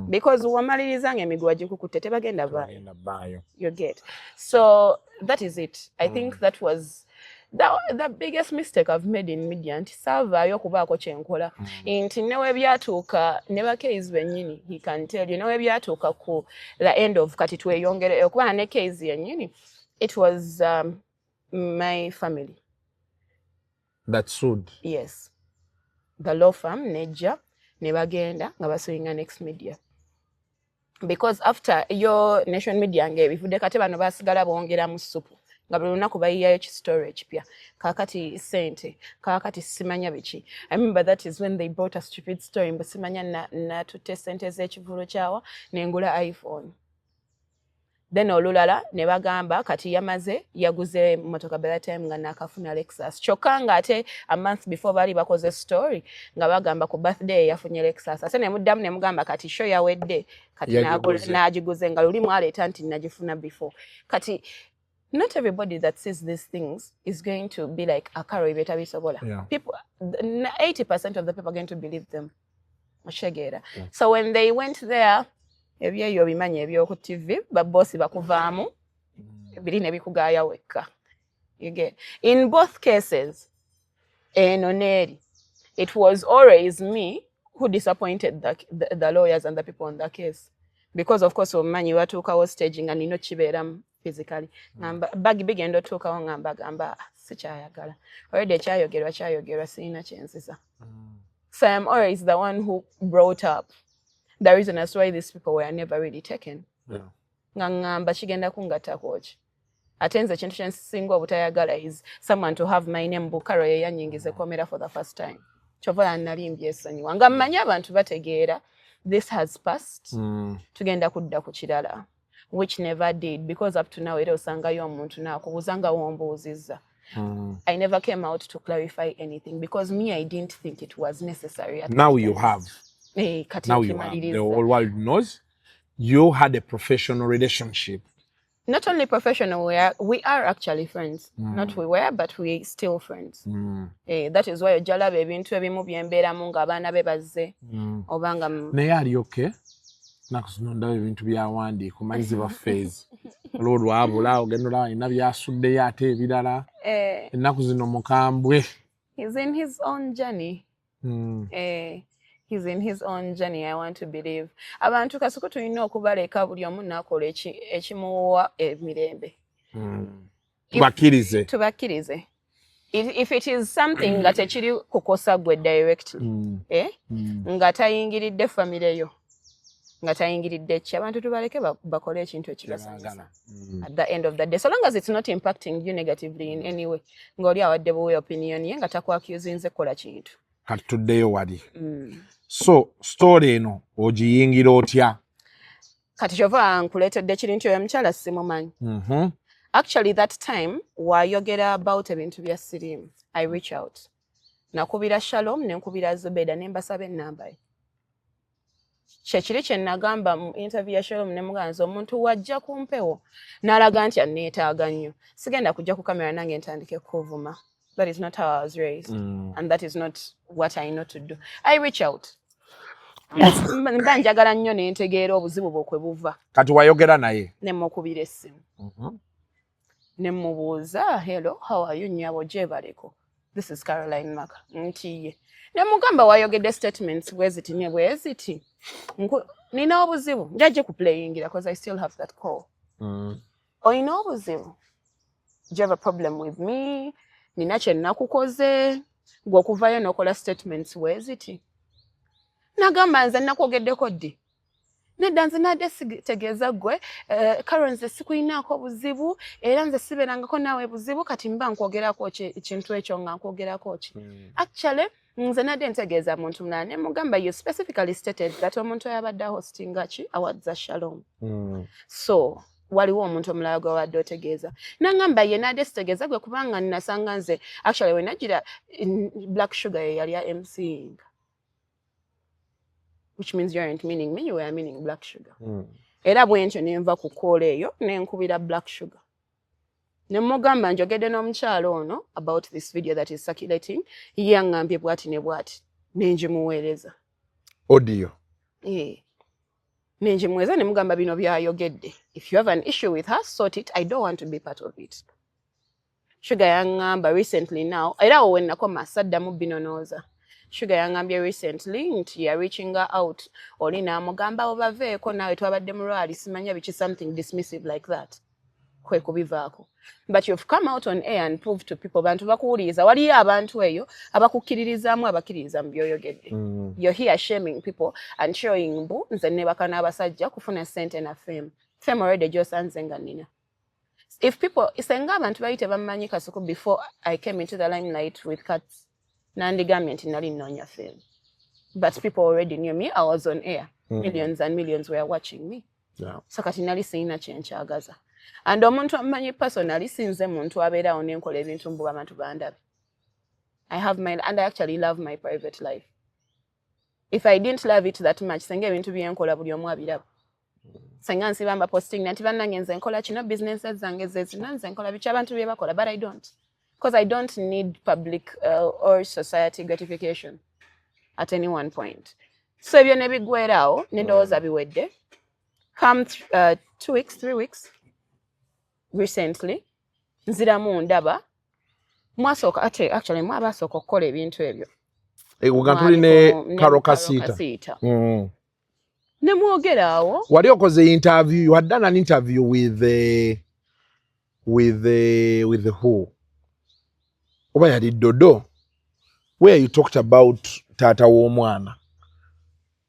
because wamaliriza nga emiguwa gikukutte tebagenda baayo you get so that is it I think that was the biggest mistake I've made in media nti saavaayo okubaako kyenkola nti newe byatuuka ne bakeizi bennyini he can tell you newe byatuuka ku the end of kati tweyongere okuba ne keizi yennyini it was my family that sued yes the law firm nejja ne bagenda nga basuinga next media because after your nation media ng'ebivudde kati bano basigala bongera mu supu nga buli lunaku bayiyayo kisitore ekipya kaakati sente kaakati simanya biki I remember that is when they brought a stupid story mbu simanya natutte sente z'ekivulu kyawa nengula iPhone then olulala ne bagamba kati yaguze motoka by that time nga nakafuna Lexus kyokka nga ate a month before bali bakoze story nga bagamba ku birthday yafunye Lexus ate ne muddamu ne mugamba kati show yawedde kati nagiguze nga luli mwaleeta nti nagifuna before kati not everybody that says these things is going to be like akaro ibetabisobola people 80% of the people are going to believe them oshegera so when they went there ebyeyo bimanye ebyoku TV babosi bakuvaamu biri ne bikugaya wekka you get in both cases enoneri it was always me who disappointed the lawyers and the people on the case because of course omanyi watuukawo staging and nino kibeeramu physically ngamba bagi bigendo tuukawo ngamba sikyayagala already ekyayogerwa sirina kyenziza so I'm always the one who brought up the reason as why these people were never really taken ngamba kigenda kungatako ki ate nze ekintu kyensinga obutayagala is someone to have my name bukaro yeyanyingize komera for the first time kyova nalimbye esonyiwa nga mmanyi abantu bategeera this has passed tugenda kudda ku kirala which never did because up to now era osangayo omuntu naakubuuza nga wombuuzizza I never came out to clarify anything because me, I didn't think it was necessary. Now you have. Now you have. The whole world knows you had a professional relationship. Not only professional, we are actually friends. Not we were, but we still friends. That is why Jala ebintu ebimu byembeeramu ng'abaana be bazze obanga naye ali okay nakusinondawo ebintu byawandiika omanyizi ba phase olwo lwabula ogenda olaba alina byasuddeyo ate ebirala ennaku zino mukambwe. He's in his own journey. He's in his own journey, I want to believe. Abantu Kasuku tulina okubaleka buli omu n'akola ekimuwa emirembe. Tubakkirize. If it is something nga tekiri kukosa gwe directly, nga tayingiridde family yo, nga tayingiridde ki, abantu tubaleke bakole ekintu ekibasanyusa. At the end of the day, so long as it's not impacting you negatively in any way, ng'oli awadde buwe opinion ye nga takwakyuzinze kola kintu. Kati tuddeyo wali. So story eno ogiyingira otya? Kati kyova nkuleetedde kirinti oyo mukyala simumanyi. Actually that time wayogera about ebintu bya sirimu. I reach out. Nakubira Shalom nenkubira Zubeda nembasaba ennamba ye. Kyekiri kye nagamba mu interview ya Shalom ne muganza omuntu wajja kumpewo n'alaga nti anneetaaga nnyo. Sigenda kujja ku kamera nange ntandike kuvuma. That is not how I was raised. And that is not what I know to do. I reach out. Mba njagala nnyo ne ntegeera obuzibu bwokwe buva. Kati wayogera naye? Ne mukubira essimu. Ne mubuuza, hello, how are you nnyabo gyebaleko? This is Caroline Maka. Ntiye. Ne mugamba wayogedde statements bweziti ne bweziti. Nina obuzibu. Njagye kuplayingira because I still have that call. Oyina obuzibu. Do you have a problem with me? Nina kye nakukoze. Gwe okuvayo n'okola statements bweziti. Nagamba nze nakwogeddeko ddi. Nedda nze nadde sitegeeza gwe Karo nze sikuyinaako obuzibu era nze sibeerangako naawe buzibu kati mba nkwogerako ekintu ekyo nga nkwogerako ki. Actually nze nadde ntegeeza muntu mulala ne mugamba you specifically stated that omuntu yabadde hostinga ki awards za Shalom. So waliwo omuntu omulala gwe wadde otegeeza. Nangamba ye nadde sitegeeza gwe kubanga nasanga nze actually we nagira Black Sugar ye yali ya MCing. Which means you aren't meaning me, you are meaning Black Sugar. Era bwentyo ne nva ku call eyo ne nkubira Black Sugar. Ne mugamba njogedde n'omukyalo ono about this video that is circulating. Ye angambye bwati ne bwati. Ne njimuweereza. Audio. Ne njimuweereza ne mugamba bino byayogedde. If you have an issue with her, sort it. I don't want to be part of it. Sugar yangamba recently now. Era when nakoma saddamu binonooza. Sugar yangambye recently nti ya reaching out oli n'amugamba obaveeko naawe twabadde mulwali simanya biki something dismissive like that kwe kubivaako. But you've come out on air and proved to people bantu bakuwuliriza waliyo abantu eyo abakukkiririzaamu abakkiririza mu byoyogedde. You're here shaming people and showing mbu nze nebaka n'abasajja kufuna ssente na fame already gyosanze nga nina. If people isenga abantu bali tebamanyi Kasuku before I came into the limelight with Cats nandigambye nti nali nnoonya fame. But people already knew me. I was on air. Millions and millions were watching me. So kati nali sirina kye nkyagaza. And omuntu amanyi personally sinze muntu abeerawo nenkola ebintu mbu abantu bandabe. I have my, and I actually love my private life. If I didn't love it that much, senga ebintu byenkola buli omu abiraba. Senga nsibamba posting nanti bannange nze nkola kino businesses zange zezina nze nkola biki abantu bye bakola, but I don't. Because I don't need public or society gratification at any one point. So ebyo ne biggweerawo n'endowooza biwedde. Come 2 weeks, 3 weeks recently nziramu ndaba mwasooka ate actually mwabasooka okukola ebintu ebyo. Nga tuli ne Karo Kasiita. Ne mwogeraawo. Wali okoze interview, you had done an interview with who? Oba yali Dodo, where you talked about Tata w'omwana.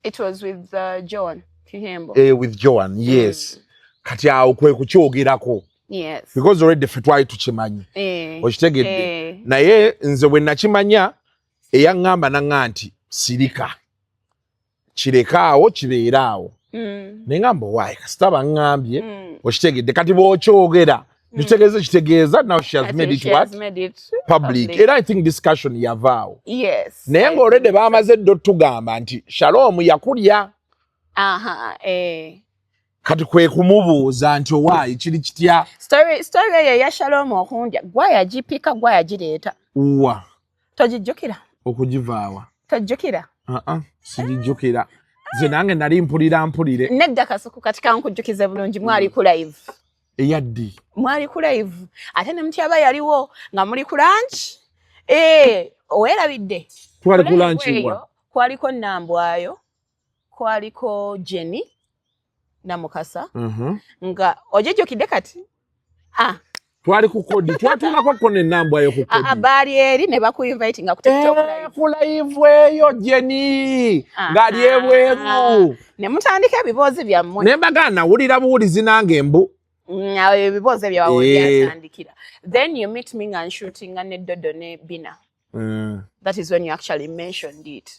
It was with Joan Kihembo. With Joan, yes. Kati awo kwe kukyogerako. Yes. Because already ffe twali tukimanyi. Okitegedde. Naye nze bwe nakimanya eyaŋŋamba naŋŋamba nti sirika. Kireka awo kibeera awo. Ne ŋŋamba waayi kasita baŋŋambye okitegedde kati bw'okyogera Kitegeeza now she has made it She what? has made it Public. And I think discussion yavaawo. Yes. Naye ng'olwedde baamaze ddo tugamba nti Shalom yakulya. Kati kwe kumubuuza nti owaayi kiri kitya. Story eyo ya Shalom okundya gwa yagipika gwa yagireeta. Wa. Togijjukira? Okugivaawa. Tojjukira? Sijijjukira. Nze nange nali mpulire. Nedda Kasuku kati kankujjukize bulungi mwali ku live. Eyaddi. Mwali ku live. Ate ne mutyaba yaliwo nga muli ku lunch. Owerabidde. Twali ku lunch wa. Kwaliko Nambwayo. Kwaliko Jenny. Na Mukasa. Nga ojijjukidde kati? Twali ku kodi. Twatulako ko ne Nambwayo ku kodi. Baali eri ne baku-invite nga ku TikTok live. Ku live eyo Jenny. Ngali ebweru. Ne mutandika ebiboozi byammwe. Ne mbagana nawulira buwulizi nange embu. Ebiboozi ebyo byatandikira. Then you meet me and shooting ne Dodo ne Bina. That is when you actually mentioned it.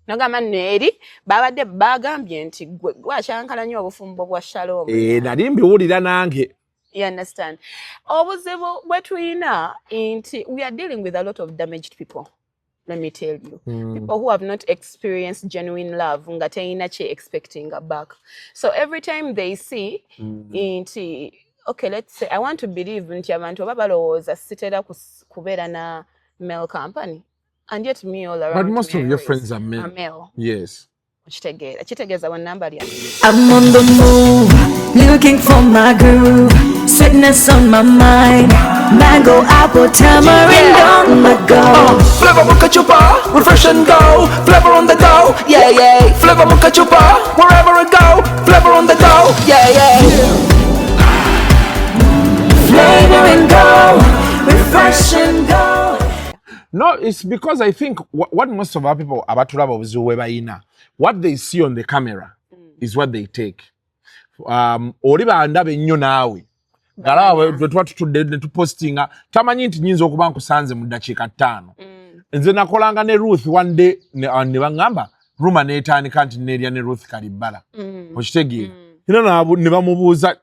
Nogamba neri babadde bagambye nti gwakyankala nnyo obufumbo bwa Shalom. Nali mbiwulira nange. You understand? Obuzibu bwe tulina nti we are dealing with a lot of damaged people. Let me tell you. People who have not experienced genuine love nga teyina kye expecting back. So every time they see nti okay, let's say I want to believe nti abantu oba balowooza sitera kubeera na male company. And yet me all around. But most of your friends are male. Yes. Kitegeeza wa namba lya. I'm on the move, looking for my groove. Sweetness on my mind. Mango, apple, tamarind on the go. Flavor Mocha Chupa, refresh and go. Flavor on the go, yeah, yeah. Flavor Mocha Chupa, wherever I go. Flavor on the go, yeah, yeah. Flavor and go, refresh and go. No, it's because I think what most of our people abatulaba obuzibu bwe bayina, what they see on the camera is what they take. Oli bandaba ennyo naawe. Galaba bwe tuba tutudde ne tupostinga tamanyi nti nyinza okuba nkusanze mu ddakiika 5. Nze nakolanga ne Ruth one day ne baŋŋamba Ruma n'etandika nti neerya ne Ruth Kalibbala. Okitegeera. Era ne bamubuuza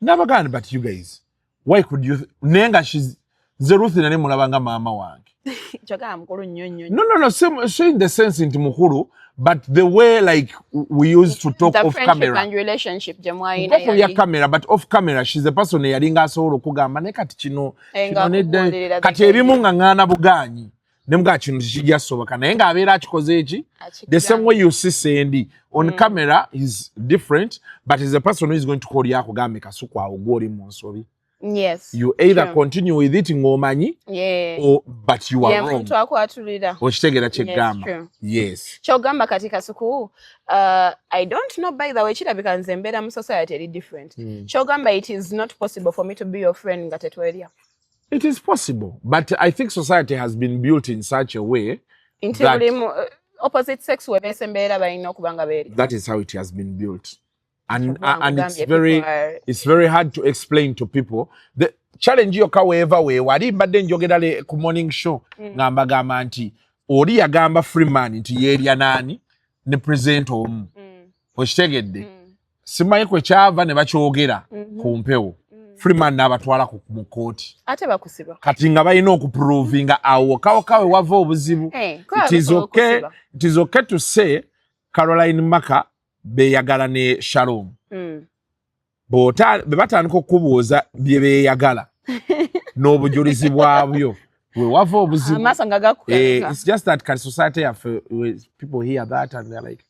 n'abagamba but you guys, why could you naye nga nze Ruth nali mulabanga maama wange. No, saying the sense into mukuru, but the way like we used to talk off camera. The friendship and relationship camera, but off camera, she's the person yalinga asobola okugamba ne kati kino nedde kati ebimu ngangana buganyi ne mga kino kijasoboka naye nga abeera akikoze eki the same way you see Sandy on camera is different, but is the person who is going to call you akugambe Kasuku awo gwoli mu nsobi. Yes. You either continue with it ng'omanyi, or but you are wrong. Okitegeera kye gamba. Yes. Kyogamba kati Kasuku, I don't know by the way kirabika nze mbeera mu society eri different. Kyogamba it is not possible for me to be your friend nga tetwerya. It is possible, but I think society has been built in such a way that opposite sex webeese mbeera balina okuba nga beeri. That is how it has been built. And it's very hard to explain to people. The challenge yoka wherever we wali mbadde njogera ku morning show ngamba gamba nti oli yagamba Freeman nti yerya nani ne present omu. Okitegedde. Simanyi kwe kyava ne bakyogera ku mpewo. Freeman n'abatwala mu kooti. Ate bakusiba. Kati nga balina okuprovinga awo kawe wava obuzibu. It is okay to say Caroline Maka beyagala ne Shalom. Be batandika okubuuza bye beeyagala n'obujulizi bwabyo we wava obuzibu. It's just that society people hear that and they're like,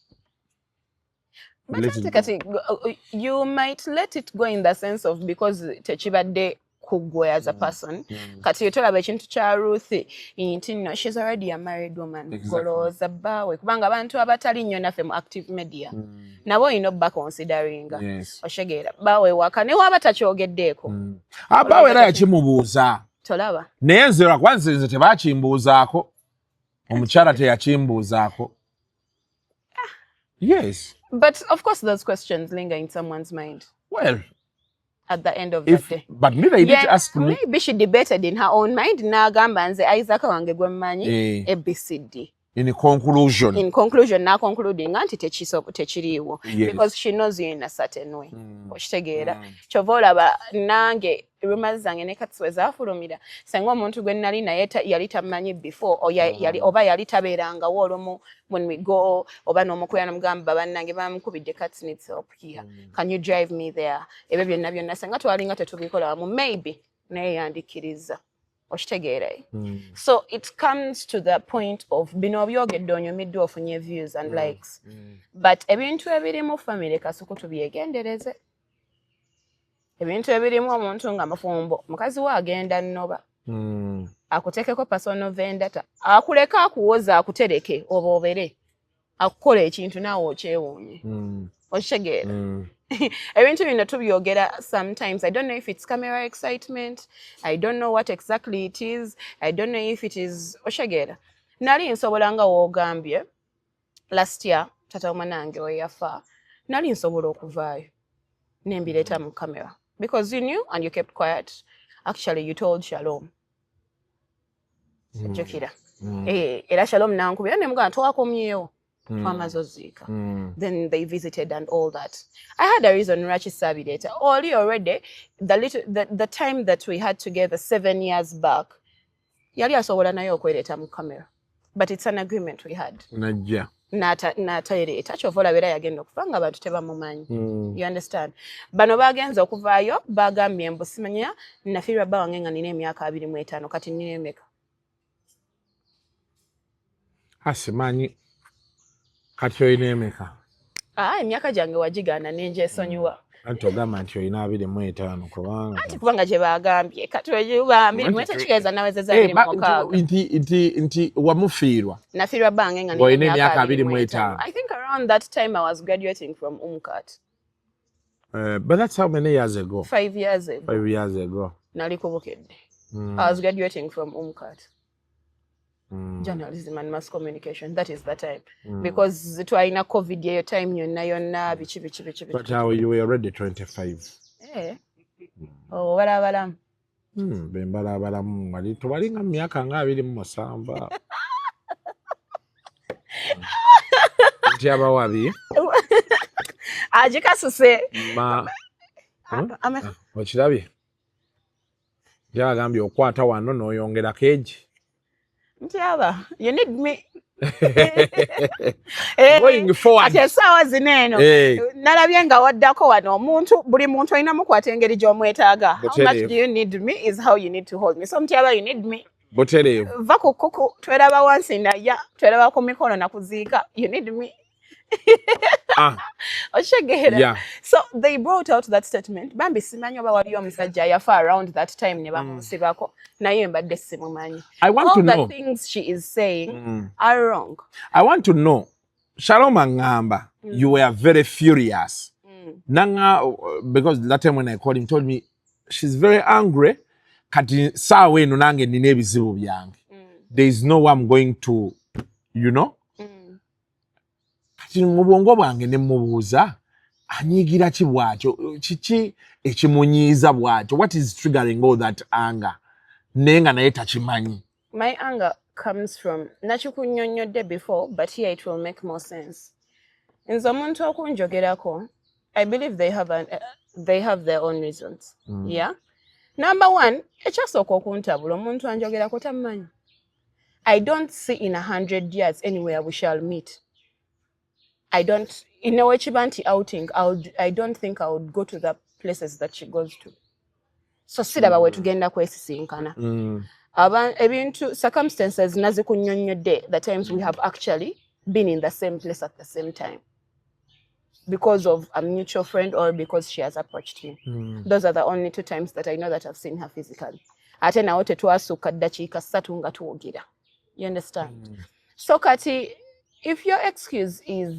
you might let it go in the sense of because tekibadde kugwe as a person. Kati tolaba ekintu kya Ruth nti no, she's already a married woman. Golooza bawe kubanga abantu abatali nnyo naffe mu active media nabo ino ba considering oshegeera bawe waka ne waba takyogeddeeko bawe era yakimubuuza tolaba naye nze lwakwanze nze tebakimbuuzaako omukyala teyakimbuuzaako. Yes, but of course those questions linger in someone's mind. Well, at the end of the day. But maybe they didn't ask me. Maybe she debated in her own mind. N'agamba nze Isaac wange gwe mmanyi ABCD. In conclusion, na concluding anti techiriwo because she knows you in a certain way. Okitegeera. Kyova olaba nange rumors zange ne katsiwe zafulumira. Senga omuntu gwe nali naye yali tamanyi before yali oba yali tabeeranga wolomo when we go oba n'omukuya n'omugamba bannange bamukubidde cuts needs help here. Can you drive me there? Ebyo byonna senga twalinga tetubikola wamu maybe naye yandikiriza. So it comes to the point of bino byogedde onyumidde ofunye views and likes. But ebintu ebirimu family Kasuku tubyegendereze. Ebintu ebirimu omuntu nga mufumbo mukazi wa agenda nnoba. Akutekeko personal vendetta. Akuleka akuwoza akutereke oba obere. Akukola ekintu naawe okyewuunye. Okitegeera. Ebintu bino tubyogera sometimes. I don't know if it's camera excitement. I don't know what exactly it is. I don't know if it is oshagera. Nali nsobola nga wogambye last year tata omanange we yafa. Nali nsobola okuvaayo nembireta mu camera because you knew and you kept quiet. Actually you told Shalom. Jokira. Era Shalom nankubira ne mugamba twakomyewo. Then they visited and all that. I had a reason Rachi Sabideta. Already the time that we had together 7 years back. Yali asobola nayo okweleta mu camera. But it's an agreement we had. Najja. N'ataireta kyovola beera yagenda okufa nga abantu tebamumanyi. You understand? Bano bagenza okuvaayo bagambye mbu simanya nafiirwa bba wange nga nina emyaka 25 kati nina emeka. Asimanyi. Kati oyina emeka? Emyaka gyange wagigaana nenjesonyiwa. Anti ogamba nti oyina 25 kubanga. Anti kubanga gye bagambye kati ogiba 25 kigeza nawezeza 26. Nti wamufiirwa. Nafiirwa bange nga oyina emyaka 25. I think around that time I was graduating from UMCAT. But that's how many years ago? 5 years ago. 5 years ago. Nali kubukedde. I was graduating from UMCAT. Journalism and mass communication. That is the time. Because twalina COVID yeyo time yonna bichi. But how you were already 25. Oh, balabalamu. Bembalabalamu wali tubalinga myaka nga 27. Nti abawabi. Ajikasuse. Okirabye? Yagambye okwata wano n'oyongera keegi. Ntiaba, you need me. Going forward. Ate sawa zineno. Nalabye nga waddako wano buli muntu alina mukwata engeri gy'omwetaaga. How much do you need me is how you need to hold me. So Ntiaba, you need me. Butereevu. Va ku kuku tweraba wansi naya tweraba ku mikono na kuziika. You need me. Yeah. So they brought out that statement. Bambi simanyi oba waliyo omusajja yafa around that time ne bamusibako. Naye mbadde simumanyi. I want to know. All the things she is saying are wrong. I want to know. Shalom Angamba, you were very furious. Nanga, because that time when I called him, told me she's very angry. Kati sawe no nange nine ebizibu byange. There is no way I'm going to, you know. Mu bwongo bwange ne mubuuza anyigira ki bwatyo kiki ekimunyiiza bwatyo. What is triggering all that anger? Nenga naye takimanyi. My anger comes from nakikunnyonnyodde before, but here it will make more sense. Nze omuntu okunjogerako, I believe they have their own reasons. Yeah. Number one, ekyasooka okuntabula omuntu anjogerako tamanyi. I don't see in 100 years anywhere we shall meet. I don't, in a Wechibanti outing, I don't think I would go to the places that she goes to. So sidaba we tugenda kwesisinkana. Ebintu circumstances nazikunyonyodde the times we have actually been in the same place at the same time. Because of a mutual friend or because she has approached me. Those are the only 2 times that I know that I've seen her physically. Ate nawo tetwasukka ddakiika 3 nga tuwugira. You understand? So kati, if your excuse is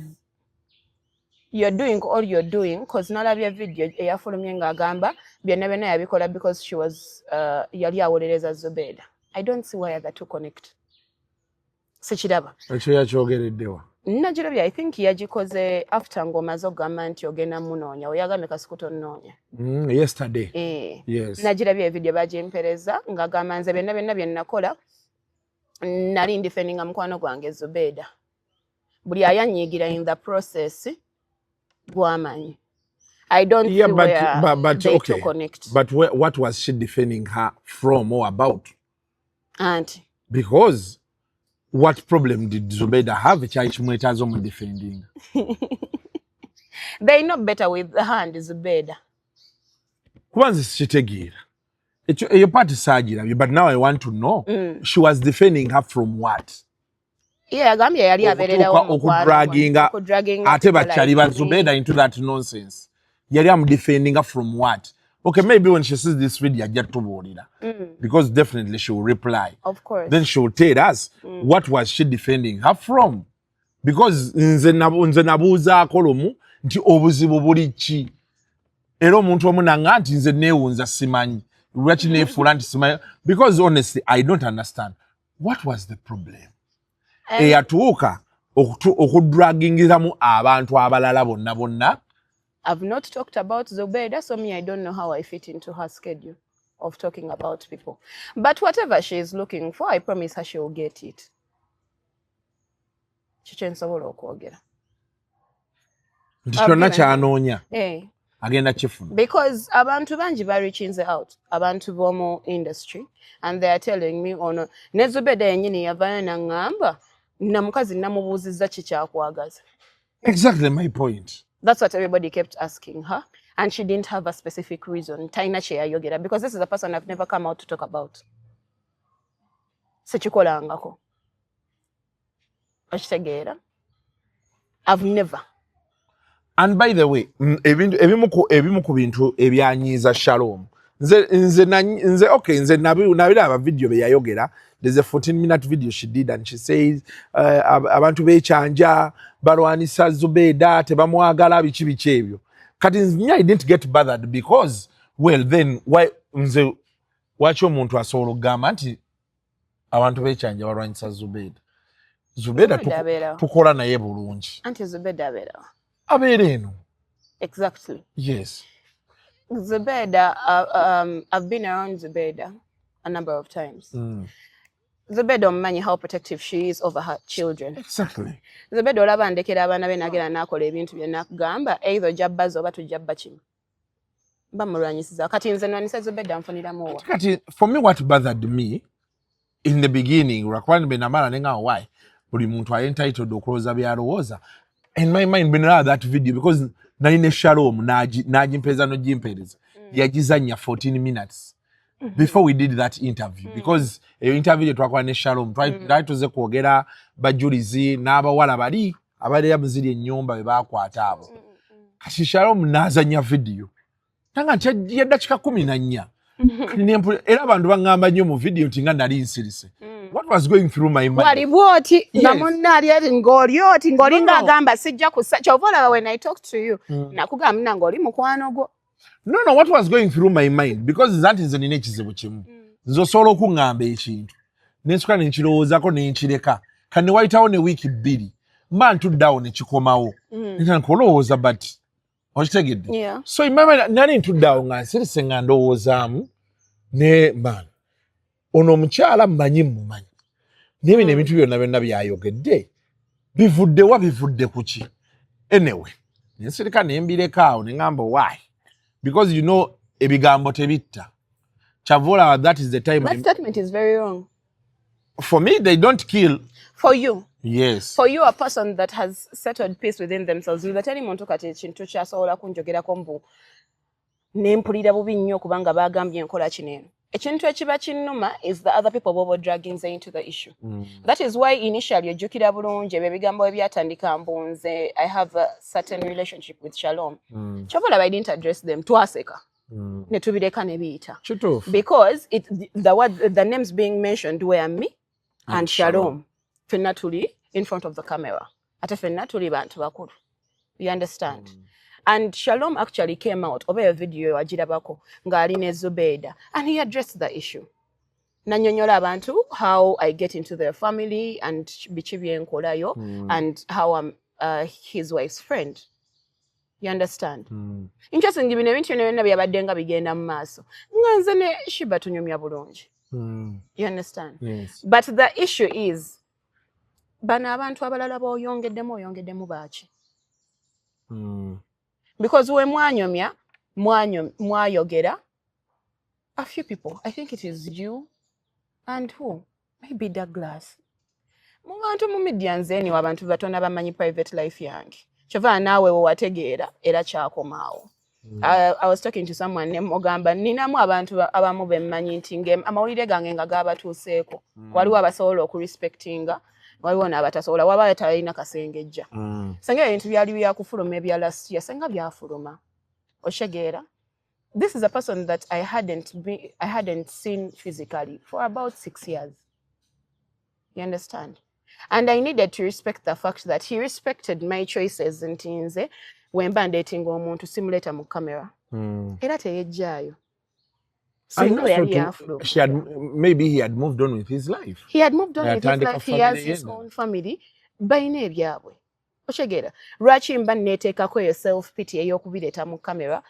you're doing all you're doing, because nalabye video eyafulumye nga agamba byonna yabikola because she was yali awolereza Zubeda. I don't see why the two connect. Sekiraba. Ekyo yakyogereddewa. Najirabye, I think yagikoze after ng'omaze okugamba nti ogenda munoonya. Oyagambye Kasuku tonoonya. Yesterday. Yes. Najirabye video bagimpereza ng'agamba nze byonna bye nakola nali defending mukwano gwange Zubeda buli ayanyigira in the process gwamanyi. I don't see where they to connect. But what was she defending her from or about? Auntie. Because what problem did Zubeda have? Defending. They know better with the hand Zubeda. Kwanza sichitegira. Your party sagira, but now I want to know. She was defending her from what? Yeah, Gambia yali aberera dragging ate bachali ba Zubeda into that nonsense. Yali am defending her from what? Okay, maybe when she sees this video, I get to worry. Because definitely she will reply. Of course. Then she will tell us what was she defending her from. Because nze nabuuza kolomu nti obuzibu buli ki. Era omuntu omunanga nti nze neewunza simanyi. Lwaki neefuula nti simanyi. Because honestly, I don't understand. What was the problem? Eyatuuka okudraggingiramu abantu abalala bonna. I've not talked about Zubeda, so I don't know how I fit into her schedule of talking about people. But whatever she is looking for, I promise her she will get it. Ndichona kyononya. Agenda kifuna. Because abantu banji bariching out, abantu bomo industry, and they are telling me ono ne Zubeda yenyini yavana na ngamba namukazi namubuziza kikyakwagaza. Exactly my point. That's what everybody kept asking her. And she didn't have a specific reason. Taina Chea Yogera, because this is a person I've never come out to talk about. Sechikola angako. Ashtegera. I've never. And by the way, ebimu ku bintu ebyanyiza Shalom. Nze okay, nze nabira aba video be yayogera. There's a 14-minute video she did and she says abantu bechanja barwanisa Zubeda tebamwagala biki ebyo. Kati nze I didn't get bothered because well then why nze wachi omuntu asobola okugamba nti abantu bechanja barwanisa Zubeda. Zubeda tukola naye bulungi. Anti Zubeda abera. Abera eno. Exactly. Yes. Zubeda, I've been around Zubeda a number of times. Zubeda omanyi how protective she is over her children. Exactly. Zubeda olaba ndekera abaana be nagera nakola ebintu bye nakugamba either jabbazo oba tujabba kimu. Bamulwanyisiza. Kati nze nwanisa Zubeda nfuniramu wa. Kati for me what bothered me in the beginning rakwani benamala nenga why buli muntu are entitled okuloza byalowooza. In my mind benera that video because naine Shalom naji mpeza no jimpereza. Yagizanya 14 minutes. Before we did that interview because interview twakwa ne Shalom try tuze kwogera bajulizi n'abawala bali abali yamuziri ennyumba be bakwata abo kati Shalom nazanya video tanga nti yadakika 14 era abantu bangamba nnyo mu video tinga nali nsirise. What was going through my mind? Wali bwoti namonna ali ati ngoli ngagamba sijja kusa chovola when I talk to you nakugamba ngoli mukwano gwo. No, what was going through my mind? Because that is nine ekizibu kimu. Nzo solo kungamba ekintu. Nensuka nenkirowoozako nenkireka. Kani wayitawo ne week 2. Mba ntuddawo ne kikomawo. Nkolowooza but okitegedde. Yeah. So imama nali ntuddawo nga nsirise nga ndowoozaamu ne man. Ono omukyala mmanyi mmumanyi. N'ebino ebintu byonna byayogedde. Bivudde kuki? Anyway, nensirika nembireka ne ngamba why? Because you know ebigambo tebitta. Chavola, that is the time. That statement is very wrong. For me, they don't kill. For you. Yes. For you, a person that has settled peace within themselves, you tell him kati ekintu kyasobola kunjogerako mbu nempulira bubi nnyo kubanga bagambye nkola kineno. Ekintu ekiba kinnuma is the other people bobo dragging into the issue. That is why initially ojjukira bulungi ebyo ebigambo ebyatandika mbunze I have a certain relationship with Shalom. Chovola I didn't address them twaseka. Ne tubireka ne biyita. Because the names being mentioned were me and Shalom. Fenna tuli in front of the camera. Ate fenna tuli bantu bakulu. You understand? And Shalom actually came out over a video ajirabako ngali ne Zubeda and he addressed the issue. Nanyonyola abantu how I get into their family and bichi byenkolayo and how I'm his wife's friend. You understand? Interesting bino ebintu byonna byabadde nga bigenda mu maaso. Nga nze ne Shiba tunyumya bulungi. You understand? Yes. But the issue is, bano abantu abalala oyongeddemu baaki? Because we mwayogera, a few people, I think it is you and who? Maybe Douglas. Mu bantu mu media nzeni abantu batona bamanyi private life yange. Kyova naawe wategeera era kyakomaawo. I was talking to someone named Ogamba. Ninamu abantu abamu bemmanyi nti amawulire gange nga gabatuuseeko. Waliwo abasobola okurespectinga, waliwo n'abatasobola, waba talina kasengejja. Senga ebintu byali byakufuluma ebya last year, senga byafuluma. Oshegeera. This is a person that I hadn't seen physically for about 6 years. You understand? And I needed to respect the fact that he respected my choices nti nze wemba ndeetinga omuntu simuleta mu camera. Era teyejjaayo. Maybe he had moved on with his life. He had moved on with his life. He has his own family. Bayina ebyabwe. Ochegeera. Lwaki mba neeteekako eyo self-pity ey'okubireeta mu camera?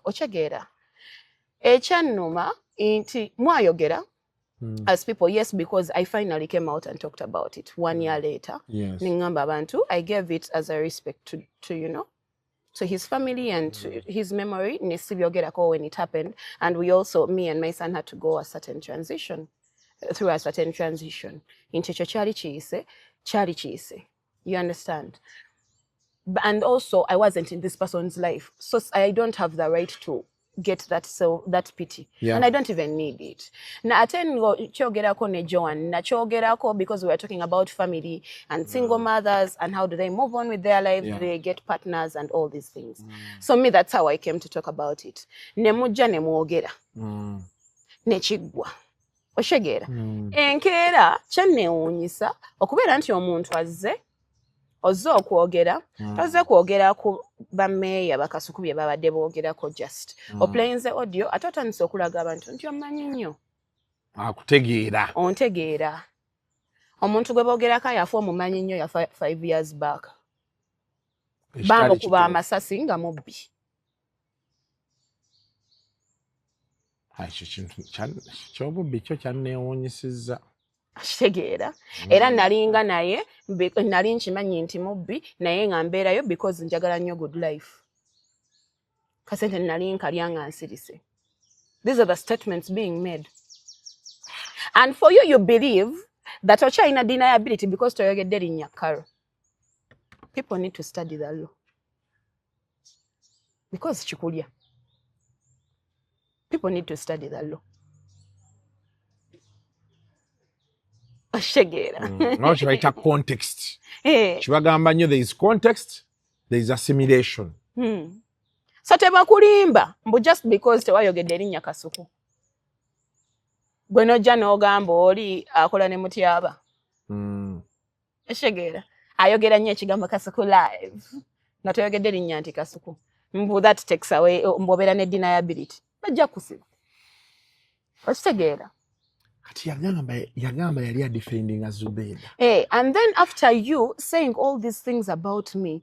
Ochegeera. Ekyannuma nti mwayogera as people, yes, because I finally came out and talked about it 1 year later. Yes. Ningamba bantu, I gave it as a respect to you know, to his family and to his memory. Nisibyogera when it happened, and we also, me and my son, had to go through a certain transition into chali chise. You understand? And also, I wasn't in this person's life, so I don't have the right to get that pity. Yeah. And I don't even need it. Na atengo kyogerako ne Joan, na kyogerako because we were talking about family and single mothers and how do they move on with their lives, they get partners and all these things. So me, that's how I came to talk about it. Ne mujja ne mwogera. Ne kiggwa. Oshegeera. Enkeera kyanneewuunyisa okubeera nti omuntu azze okwogera, tazze kwogera ku bammeeya bakasuku bye babadde boogerako just. Oplayinze audio, ate otandise okulaga abantu nti omanyi nnyo. Akutegeera. Ontegeera. Omuntu gwe boogerako yafa omumanyi nnyo yafa 5 years back. Bamukuba amasasi nga mubbi. Ekyo kintu ky'obubbi kyo kyanneewuunyisizza. Kitegeera. Era nalinga naye, nali nkimanyi nti mubbi, naye nga mbeerayo because njagala nnyo good life. Kasente nali nkalya nga nsirise. These are the statements being made. And for you believe that okyalina deniability because toyogedde linnya Carol. People need to study the law. Because kikulya. People need to study the law. Now she write a context. Kibagamba nnyo, there is context, there is assimilation. So tebakulimba mbu just because tewayogedde erinnya Kasuku. Gwe nojja n'ogamba oli akola ne mutyaba. Eshegeera. Ayogera nnyo ekigambo Kasuku Live. Nga toyogedde erinnya nti Kasuku. Mbu that takes away, mbobeera ne deniability. Bajja kusiba. Okitegeera. Yagamba yali defending Zubeda. Hey, and then after you saying all these things about me,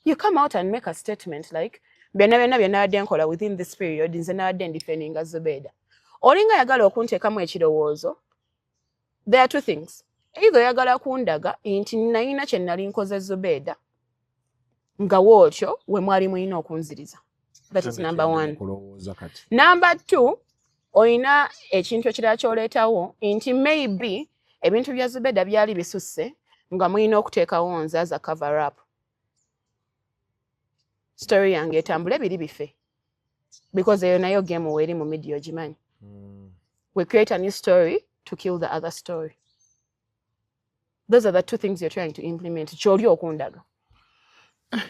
you come out and make a statement like, byonna nkola within this period, nze nabadde defending Zubeda. Olinga yagala okunteekamu ekirowoozo, there are two things. Either yagala kundaga nti nalina kye nali nkoze Zubeda, nga wootyo we mwali mulina okunziriza. That is number one. Number two, oyina ekintu ekirala kyoleetawo nti maybe ebintu bya Zubeda byali bisusse nga mulina okuteekawo nze as a cover up. Story yange etambule biri bife. Because eyo nayo game weri mu media ogimanyi. We create a new story to kill the other story. Those are the two things you're trying to implement. Kyoli okundaga.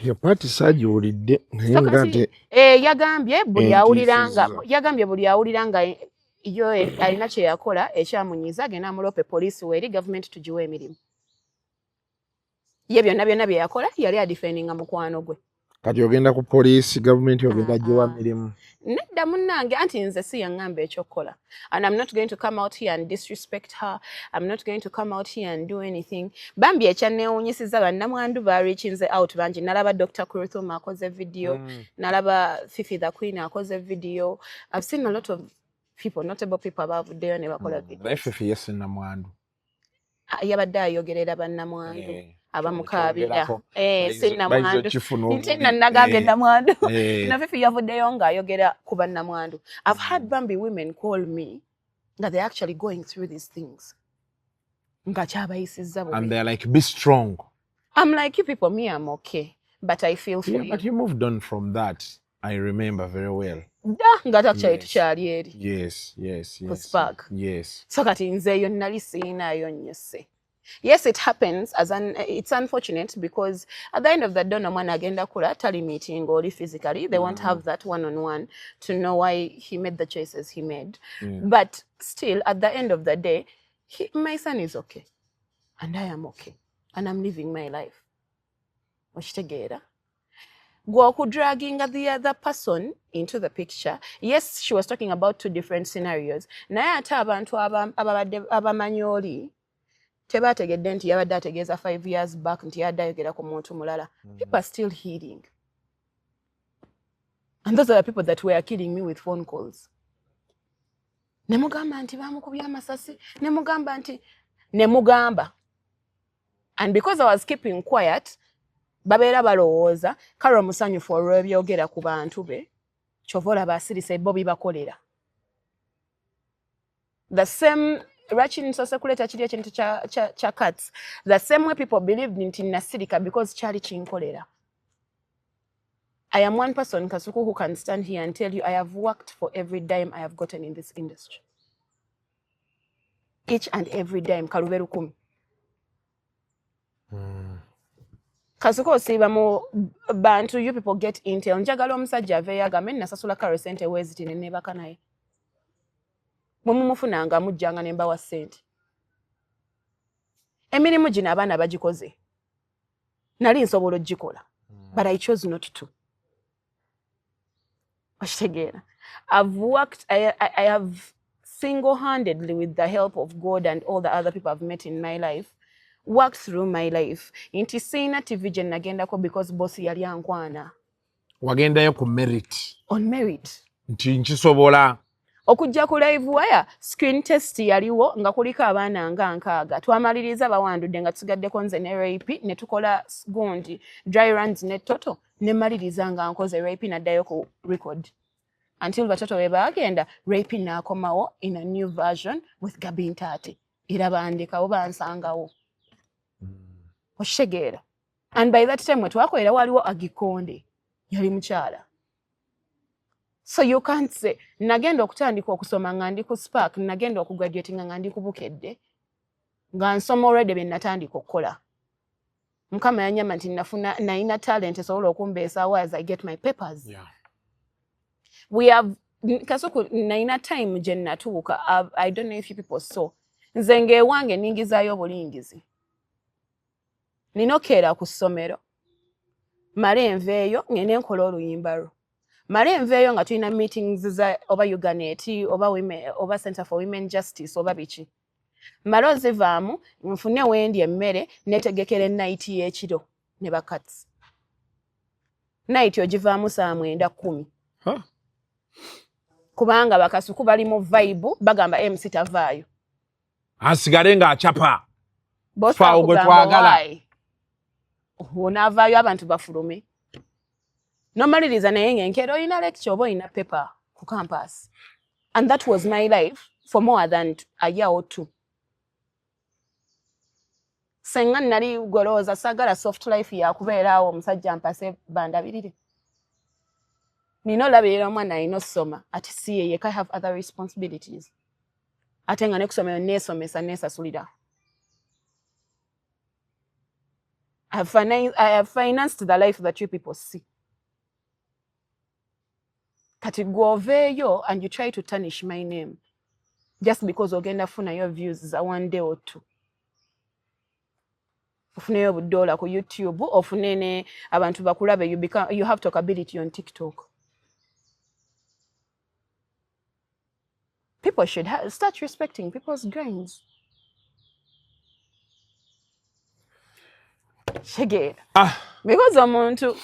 Your party sagiwulidde naye ngate yagambye buli awuliranga yo alina kye yakola ekyamunyiza agenda amulope poliisi weri government tugiwa emirimu. Ye byonna bye yakola yali adifendinga mukwano gwe. Kati ogenda ku poliisi government ogenda giwa mirimu. Nedda munnange anti nze si yaŋŋamba ekyokukola. And I'm not going to come out here and disrespect her. I'm not going to come out here and do anything. Bambi ekyanneewuunyisizza bannamwandu bareachinze out bangi. Nalaba Dr. Kuruthuma akoze video. Nalaba Fifi the Queen akoze video. I've seen a lot of people, notable people abavuddeyo ne bakola videos. FF yes namwandu. Yabadde ayogerera bannamwandu abamukaabira sinnamwandu nti nagambye namwandu nafifi yavuddeyo ng'ayogera ku bannamwandu. I've had Bambi women call me that they're actually going through these things nga kyabayisizza bubi. And they're like, be strong. I'm like, you people, me, I'm okay, but I feel for you. But you moved on from that. I remember very well. Nga takyali tukyali eri. Yes. Ku Spark. Yes. So kati nzeeyo nali siinayo nnyo se. Yes, it happens it's unfortunate because at the end of the day, no man agenda kula tali meeting or physically. They won't have that one-on-one to know why he made the choices he made. But still, at the end of the day, my son is okay. And I am okay. And I'm living my life. Oshitegeera. Gwoku dragging the other person into the picture. Yes, she was talking about two different scenarios. Naye ate abantu abamanyi oli tebategedde nti yabadde ategeeza 5 years back nti yadde ayogera ku muntu mulala. People are still healing. And those are the people that were killing me with phone calls. Nemugamba nti bamukubye amasasi. Nemugamba. And because I was keeping quiet, babeera balowooza kale omusanyufu olw'ebyogera ku bantu be kyovola basirise bo bibakolera. The same Rachin Sosekuleta kiri ekintu kya cuts. The same way people believed nti nasirika because kyali kinkolera. I am one person, Kasuku, who can stand here and tell you I have worked for every dime I have gotten in this industry. Each and every dime. Kaluberu kumi. Kasuku osiiba mu bantu, you people get intel. Njagala omusajja aveeyo agambe nasasula karo sente weziti ne nebaka naye. Mumufunanga mujjanga ne mbawa sente. Emirimu gino abaana bagikoze. Nali nsobola ogikola. But I chose not to. Oshitegeera. I've worked, I have single-handedly, with the help of God and all the other people I've met in my life, worked through my life. Inti sina TV gye nagendako because boss yali ankwana. Wagendayo ku merit. On merit. Nti nkisobola. Okujja ku live wire, screen test yaliwo nga kuliko abaana nga 6. Twamaliriza bawandudde nga tusigaddeko nze ne rape ne tukola gundi dry runs ne toto ne maliriza nga nkoze rape naddayo ku record. Until batoto we bagenda, rape n'akomawo in a new version with Gabi Ntate. Era bandikawo bansangawo. Oshegeera. And by that time, twakolera waliwo Agikonde. Yali mukyala. So you can't say, nagenda okutandika okusoma nga ndi ku Spark, nagenda okugraduatinga nga ndi ku Bukedde, nga nsoma already bye natandika okukola. Mukama yanyamba nti nalina talent esobola okumbeesaawo as I get my papers. Yeah. We have, Kasuku, nalina time gye natuuka. I don't know if you people saw. Nze ng'ewange ningizaayo obulingizi. Ninokeera ku ssomero. Male nveeyo ngende nkola oluyimba lwo. Male nveeyo nga tulina meetings za oba Uganet, oba women, oba Center for Women Justice, oba biki. Male ozivaamu, nfune wendi emmere, netegekera night y'ekiro ne bakats. Night ogivaamu saa 9:10. Huh? Kubanga bakasuku bali mu vibe, bagamba MC tavaayo. Asigale nga achapa. Both Fa ogwe twagala. Onavaayo abantu bafulume. Nomaliriza naye ng'enkeera olina lecture oba olina paper ku campus. And that was my life for more than a year or 2. Senga nali golooza sagala soft life ya kubeeraawo omusajja mpase bandabirire. Nino labirira omwana alina okusoma ate si ye I have other responsibilities. Ate nga ne kusomero neesomesa neesasulira. I have financed the life that you people see. Kati gwoveeyo and you try to tarnish my name just because ogenda funa your views za one day or 2. Ofuneyo $1 ku YouTube, ofunene abantu bakulabe, you have talkability on TikTok. People should start respecting people's grains. Shegeera. Because omuntu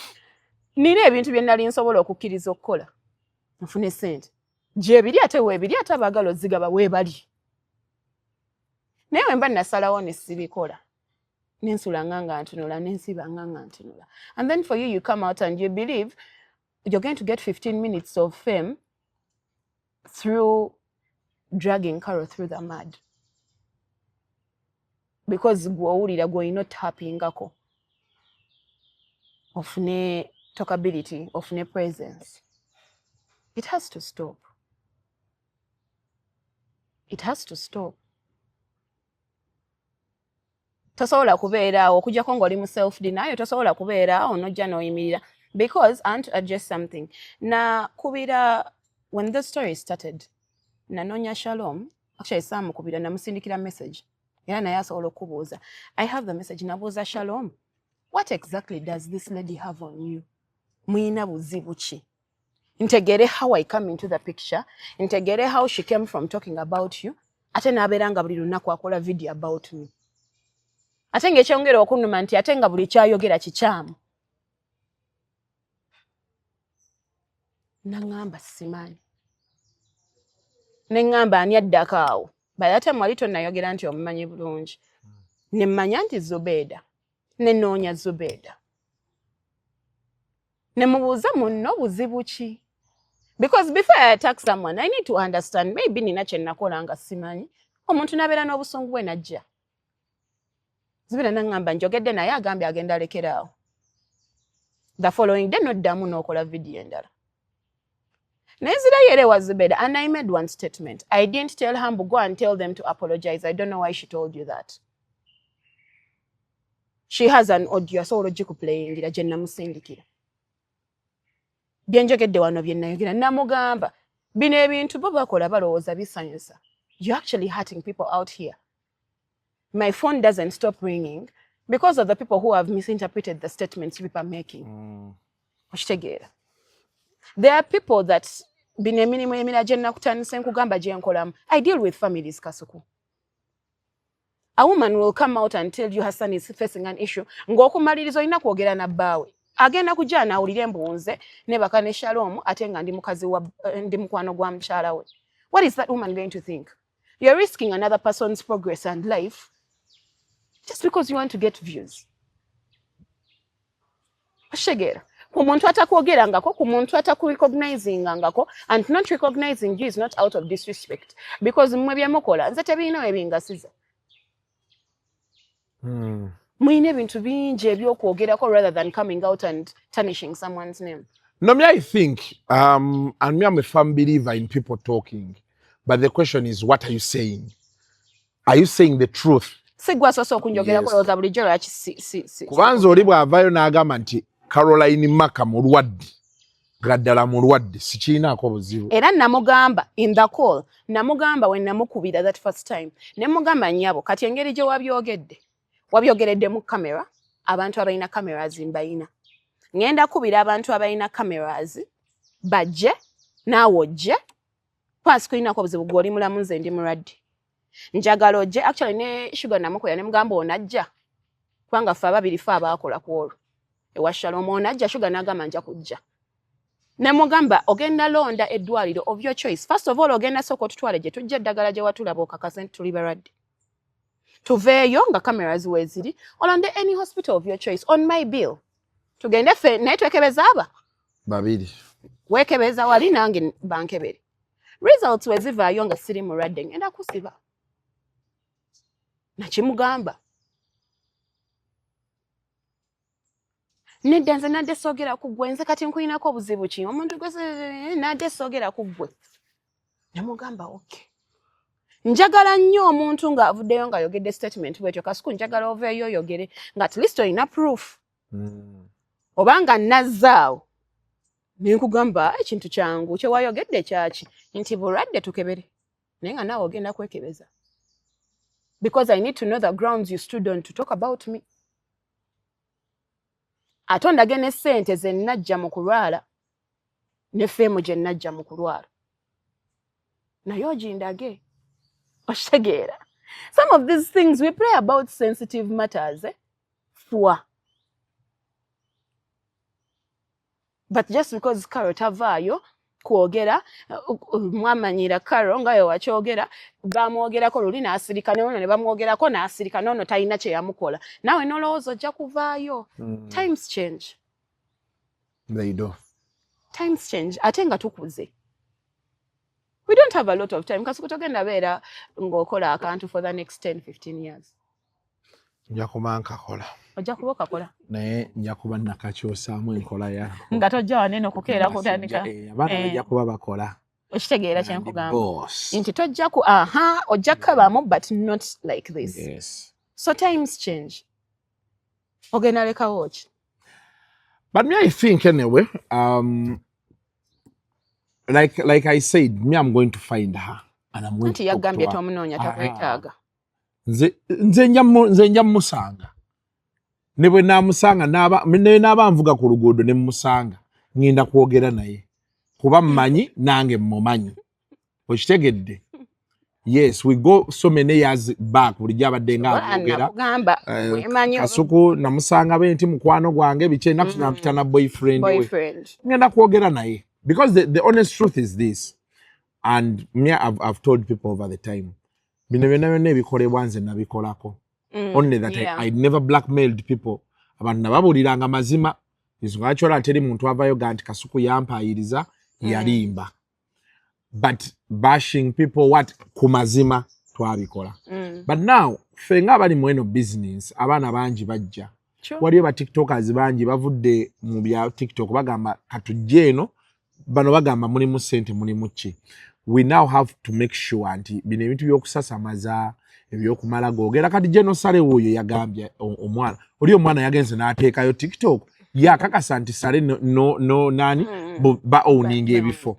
nina ebintu bye nali nsobola okukkiriza okukola. Nfune sente. je biri ate weebiri ate abagala ozigaba weebali naye wemba nasalawo ne sibikola nensula nga ntunula nensiba nga ntunula and then for you come out and you believe you're going to get 15 minutes of fame through dragging Carol through the mud because gwowulira gwolina tappingako ofune talkability ofune presence. It has to stop. It has to stop. Tosobola kubeera okujjako ng'oli mu self denial, tosobola kubeera onojja n'oyimirira because I want to address something. Na kubira when the story started, nanoonya Shalom, actually Sam kubira namusindikira message. Era naye asobola okubuuza. I have the message nabuuza Shalom. What exactly does this lady have on you? Muyina buzibu ki? Ntegere how I come into the picture, ntegere how she came from talking about you, ate n'abeera nga buli lunaku akola video about me. Ate ng'ekyongera okunuma nti ate nga buli kyayogera kikyamu. Nangamba simanyi. Nengamba ani addako awo. By that time wali tonnayogera nti omumanyi bulungi. Ne mmanya nti Zubeida. Ne nnoonya Zubeida. Ne mubuuza munno buzibu ki? Because before I attack someone, I need to understand. Maybe nina kye nakola nga simanyi. Omuntu n'abeera n'obusungu bwe najja. Zubeida nangamba njogedde naye agambye agenda alekeraawo. The following day noddamu n'okola video endala. Nezira yere wa Zubeida, and I made one statement. I didn't tell her, go and tell them to apologize. I don't know why she told you that. She has an audio, so logical playing ngira gye namusindikira. Byenjogedde wano bye nayogera namugamba bino ebintu bo bakola balowooza bisanyusa. You're actually hurting people out here. My phone doesn't stop ringing because of the people who have misinterpreted the statements people are making. Okitegeera. There are people that bino emirimu emira gye nakutandise nkugamba gye nkolamu. I deal with families, Kasuku. A woman will come out and tell you her son is facing an issue. Ng'okumaliriza olina kwogera na bbaawe. Agenda kujja n'awulire embunze ne baka ne Shalom ate nga ndi mukazi wa ndi mukwano gwa mukyala we. What is that woman going to think? You're risking another person's progress and life just because you want to get views. Ashegera. Ku muntu atakwogerangako, ku muntu atakurecognizingangako, and not recognizing you is not out of disrespect. Because mmwe byemukola, nze tebirina ebingasiza. Muyina ebintu bingi ebyokwogerako rather than coming out and tarnishing someone's name. No, me I think, and me I'm a firm believer in people talking, but the question is, what are you saying? Are you saying the truth? Sigwa soso okunjogerako looza bulijjo lwaki si. Kubanza oli bw'avaayo n'agamba nti Caroline Maka mulwadde, gaddala mulwadde, sikiinaako buzibu. Era namugamba in the call, namugamba when namukubira that first time, ne mugamba nnyabo kati engeri gye wabyogeredde mu kamera, abantu abalina cameras mbayina. Ngenda kubira abantu abalina cameras, bajje, naawe ojje, kwasi kulinako buzibu gw'oli mulamu nze ndi mulwadde. Njagala ojje, actually ne Sugar namukoya ne mugamba onajja, kubanga ffe ababiri ffe abaakola ku olwo. Ewa Shalom onajja, Sugar n'agamba nja kujja. Ne mugamba ogenda londa eddwaliro of your choice. First of all, ogenda sooka otutwale gye tujja eddagala gye watulaba okakase nti tuli balwadde. Tuveeyo nga cameras weeziri, olonde any hospital of your choice on my bill. Tugende ffe naye twekebeza aba? Babiri. Weekebeza wali nange bankebere. Results wezivaayo nga siri mulwadde ngenda kusiba. Nakimugamba. Nedda nze nadde soogera ku ggwe, nze kati nkulinako obuzibu ki? Omuntu gwese nadde soogera ku ggwe. Namugamba okay. Njagala nnyo omuntu ng'avuddeyo ng'ayogedde statement bwetyo, Kasuku njagala oveeyo oyogere nga at least olina proof. Obanga nazzaawo ne nkugamba ekintu kyangu kye wayogedde kyaki nti bulwadde tukebere naye nga naawe ogenda kwekebeza. Because I need to know the grounds you stood on to talk about me. Ate ondage ne ssente ze najja mu kulwala ne feemu gye najja mu kulwala. Naye ogindage. Oshegera. Some of these things we pray about sensitive matters, Fwa. But just because Carol tavaayo kwogera mwamanyira Karo ngayo wakyogera bamwogerako luli n'asirika nono ne bamwogerako n'asirika nono talina kye yamukola nawe nolowooza ojja kuvaayo. Times change. They do. Times change ate nga tukuze. We don't have a lot of time. Kasuku togenda beera ng'okola akantu for the next 10-15 years. Nja kuba nkakola. Ojja kuba okakola. Naye nja kuba nakakyosaamu enkola ya. Nga tojja wanene okukeera kutandika. Abaana bajja kuba bakola. Okitegeera kye nkugamba. Nti tojja ku ojja kukabaamu but not like this. Yes. So times change. Ogenda lekawo ki? But me, I think anyway, like I said, me, I'm going to find her and I'm going to talk to her. Tomunoonya takwetaaga. Nze nja musanga. Ne bwe namusanga n'aba nvuga ku luguudo ne musanga ngenda kwogera naye. Kuba mmanyi nange mmumanyi. Okitegedde? Yes, we go so many years back. Bulijja abadde nga ayogera. Kasuku namusanga benti mukwano gwange biche nampita na boyfriend. Ngenda kwogera naye. Because the honest truth is this. And me, I've told people over the time. Bino byonna ebikolebwa nze nabikolako. Only that I never blackmailed people. Abantu nababuliranga mazima. Iswachola ateri muntu avayo ganti Kasuku yampayiriza yalimba. But bashing people what kumazima twabikola. But now fenga bali mweno business abana banji bajja. Waliyo ba TikTokers banji bavudde mu bya TikTok bagamba katujeno bano bagamba muli mu sente muli muchi. We now have to make sure anti bino ebintu byokusasamaza ebyokumala gogera kati jeno sale woyo yagambye omwana oli omwana yagenze n'ateekayo TikTok ya kakasa anti sale no nani ba owning ebifo.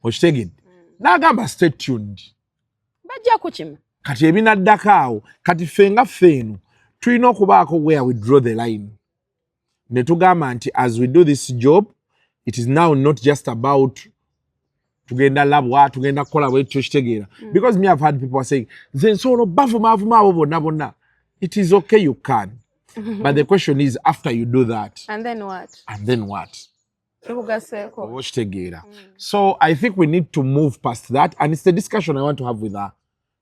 Okitegedde? Nagamba stay tuned. Bajja kukimu. Kati ebinaddakaawo kati fenga fenu tulina okubaako where we draw the line. Ne tugamba nti as we do this job, it is now not just about tugenda labwa tugenda kola bwetyo kitegeera. Because me have had people saying then so bavuma abo bonna. It is okay, you can. But the question is after you do that. And then what? And then what? So I think we need to move past that, and it's the discussion I want to have with her.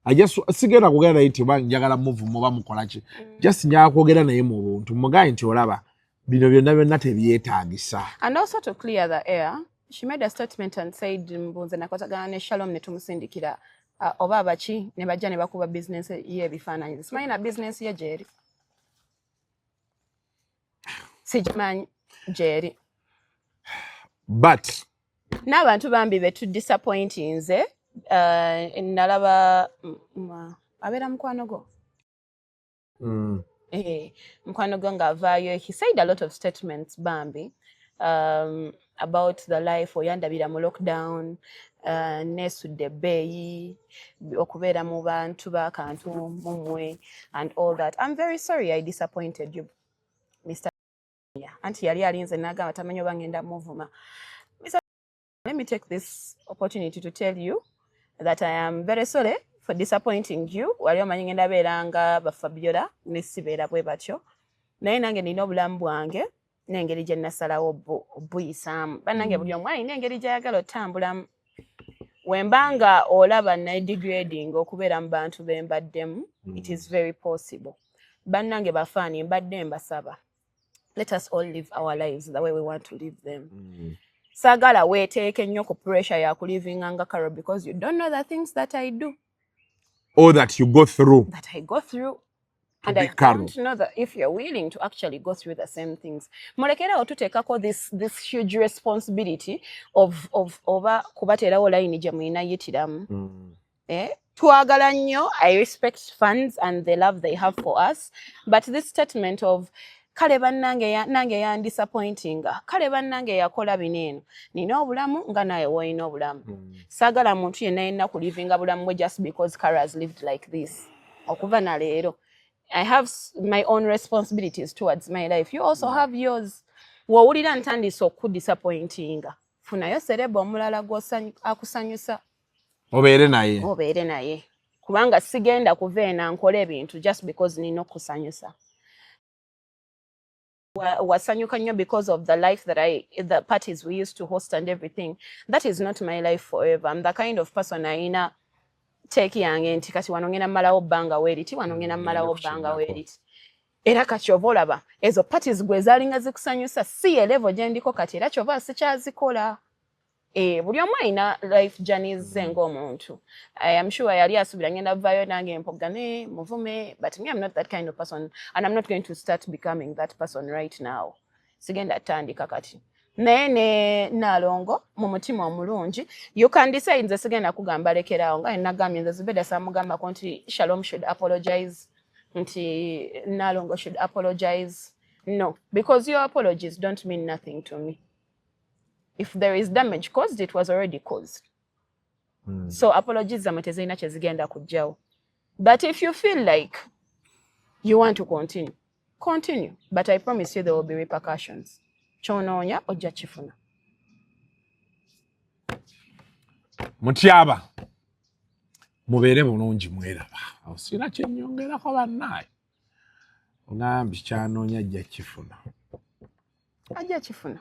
I just sigera kugera iti njagala move muba mukolachi. Just njagala kugera naye mu buntu mugaye nti olaba bino byonna tebyetaagisa. And also to clear the air, she made a statement and said mbunze nakwatagana ne Shalom ne tumusindikira oba abachi ne bajja ne bakuba business ye bifaananyi. Simanyi na business ye Jerry. Sijimanyi Jerry. But n'abantu bambi betu disappointing nze nalaba abeera mukwano go mukwano go ng'avaayo. He said a lot of statements bambi about the life oyandabira mu lockdown nesudde ebbeeyi okubeera mu bantu b'akantu mumwe and all that. I'm very sorry I disappointed you, Mr. Anti yali alinze n'agamba tamanyi oba ngenda muvuma. Let me take this opportunity to tell you that I am very sorry for disappointing you. Wali omanyi ngenda beeranga bafabiola ne sibeera bwe batyo. Naye nange nina obulamu bwange n'engeri gye nasalawo obuyisaamu. Bannange buli omu alina engeri gy'ayagala otambulamu. Wembanga olaba ne degrading okubeera mu bantu be mbaddemu, it is very possible. Bannange bafaani mbadde mbasaba. Let us all live our lives the way we want to live them. Sagala weeteeke nnyo ku pressure ya kulivinga nga Karo because you don't know the things that I do. Or that you go through. That I go through. And I don't know that if you're willing to actually go through the same things. Mulekera otuteekako this huge responsibility of oba kubateerawo layini gye mulina yitiramu. Twagala nnyo, I respect fans and the love they have for us. But this statement of kale nange ya disappointinga kale bannange yakola bineeno nina obulamu nga naye woyina obulamu saagala muntu yenna yenna kulivinga bulamu bwe just because Karo has lived like this. Okuva na leero I have my own responsibilities towards my life. You also have yours. Wowulira ntandise okudisappointinga funayo sereba omulala akusanyusa obeere naye kubanga sigenda kuveena nkole ebintu just because nina okusanyusa. wasanyuka nnyo because of the life that the parties we used to host and everything. That is not my life forever. I'm the kind of person aina take yange nti kati wano ngena malawo banga weriti wano ngena malawo banga weriti. Era kati ovolaba ezo parties gwe zalinga zikusanyusa si level gye ndiko kati era kyova sikyazikola. Buli omu alina life journeys ze ng'omuntu. I am sure yali asubira ngenda vayo nange mpogane muvume, but me I'm not that kind of person and I'm not going to start becoming that person right now. Sigenda tandika kati. Nene Nalongo mu mutima omulungi you can decide nze sigenda kugamba lekerawo nga nagambye nze zibeda samugamba ko nti Shalom should apologize nti Nalongo should apologize. No, because your apologies don't mean nothing to me. If there is damage caused, it was already caused. So apologies zamwe tezina kyezigenda kujjawo. But if you feel like you want to continue. But I promise you there will be repercussions. Kyononya ojja kifuna. Mutyaba mubeere bulungi mweraba. Sina kyennyongerako bannaye. Ogambye kyanoonya ajja kifuna. Ajja kifuna.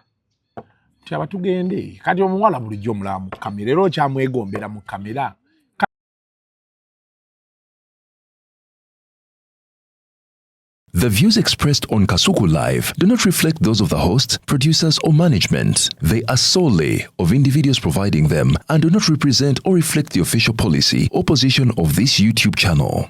Tyaba tugende. Kati omuwala bulijjo omulaba mu kamera. Era okyamwegombera mu kamera. The views expressed on Kasuku Live do not reflect those of the host, producers, or management. They are solely of individuals providing them and do not represent or reflect the official policy or position of this YouTube channel.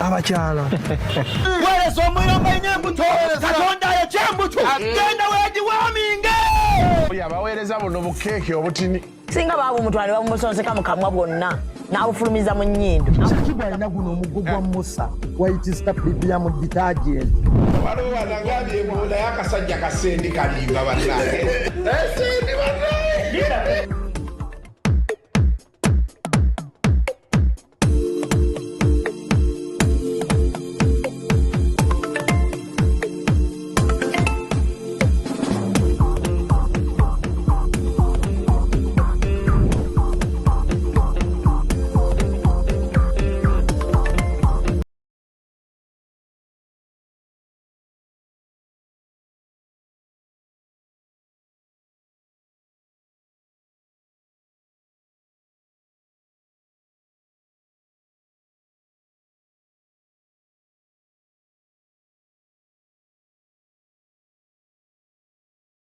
Abakyala wereso omuyomba enyembuto katonda yekyembuto genda wegiwaminge yabaweereza buno bukeeke obutini singa baabumutwale bamusonseka mu kamwa bwonna n'abufulumiza mu nnyindo kiba alina guno omuggo gwa musa waitisita bibya mu detergent waliwo wanagambye embula y'akasajja kasendi kalimba bannange esendi bannaye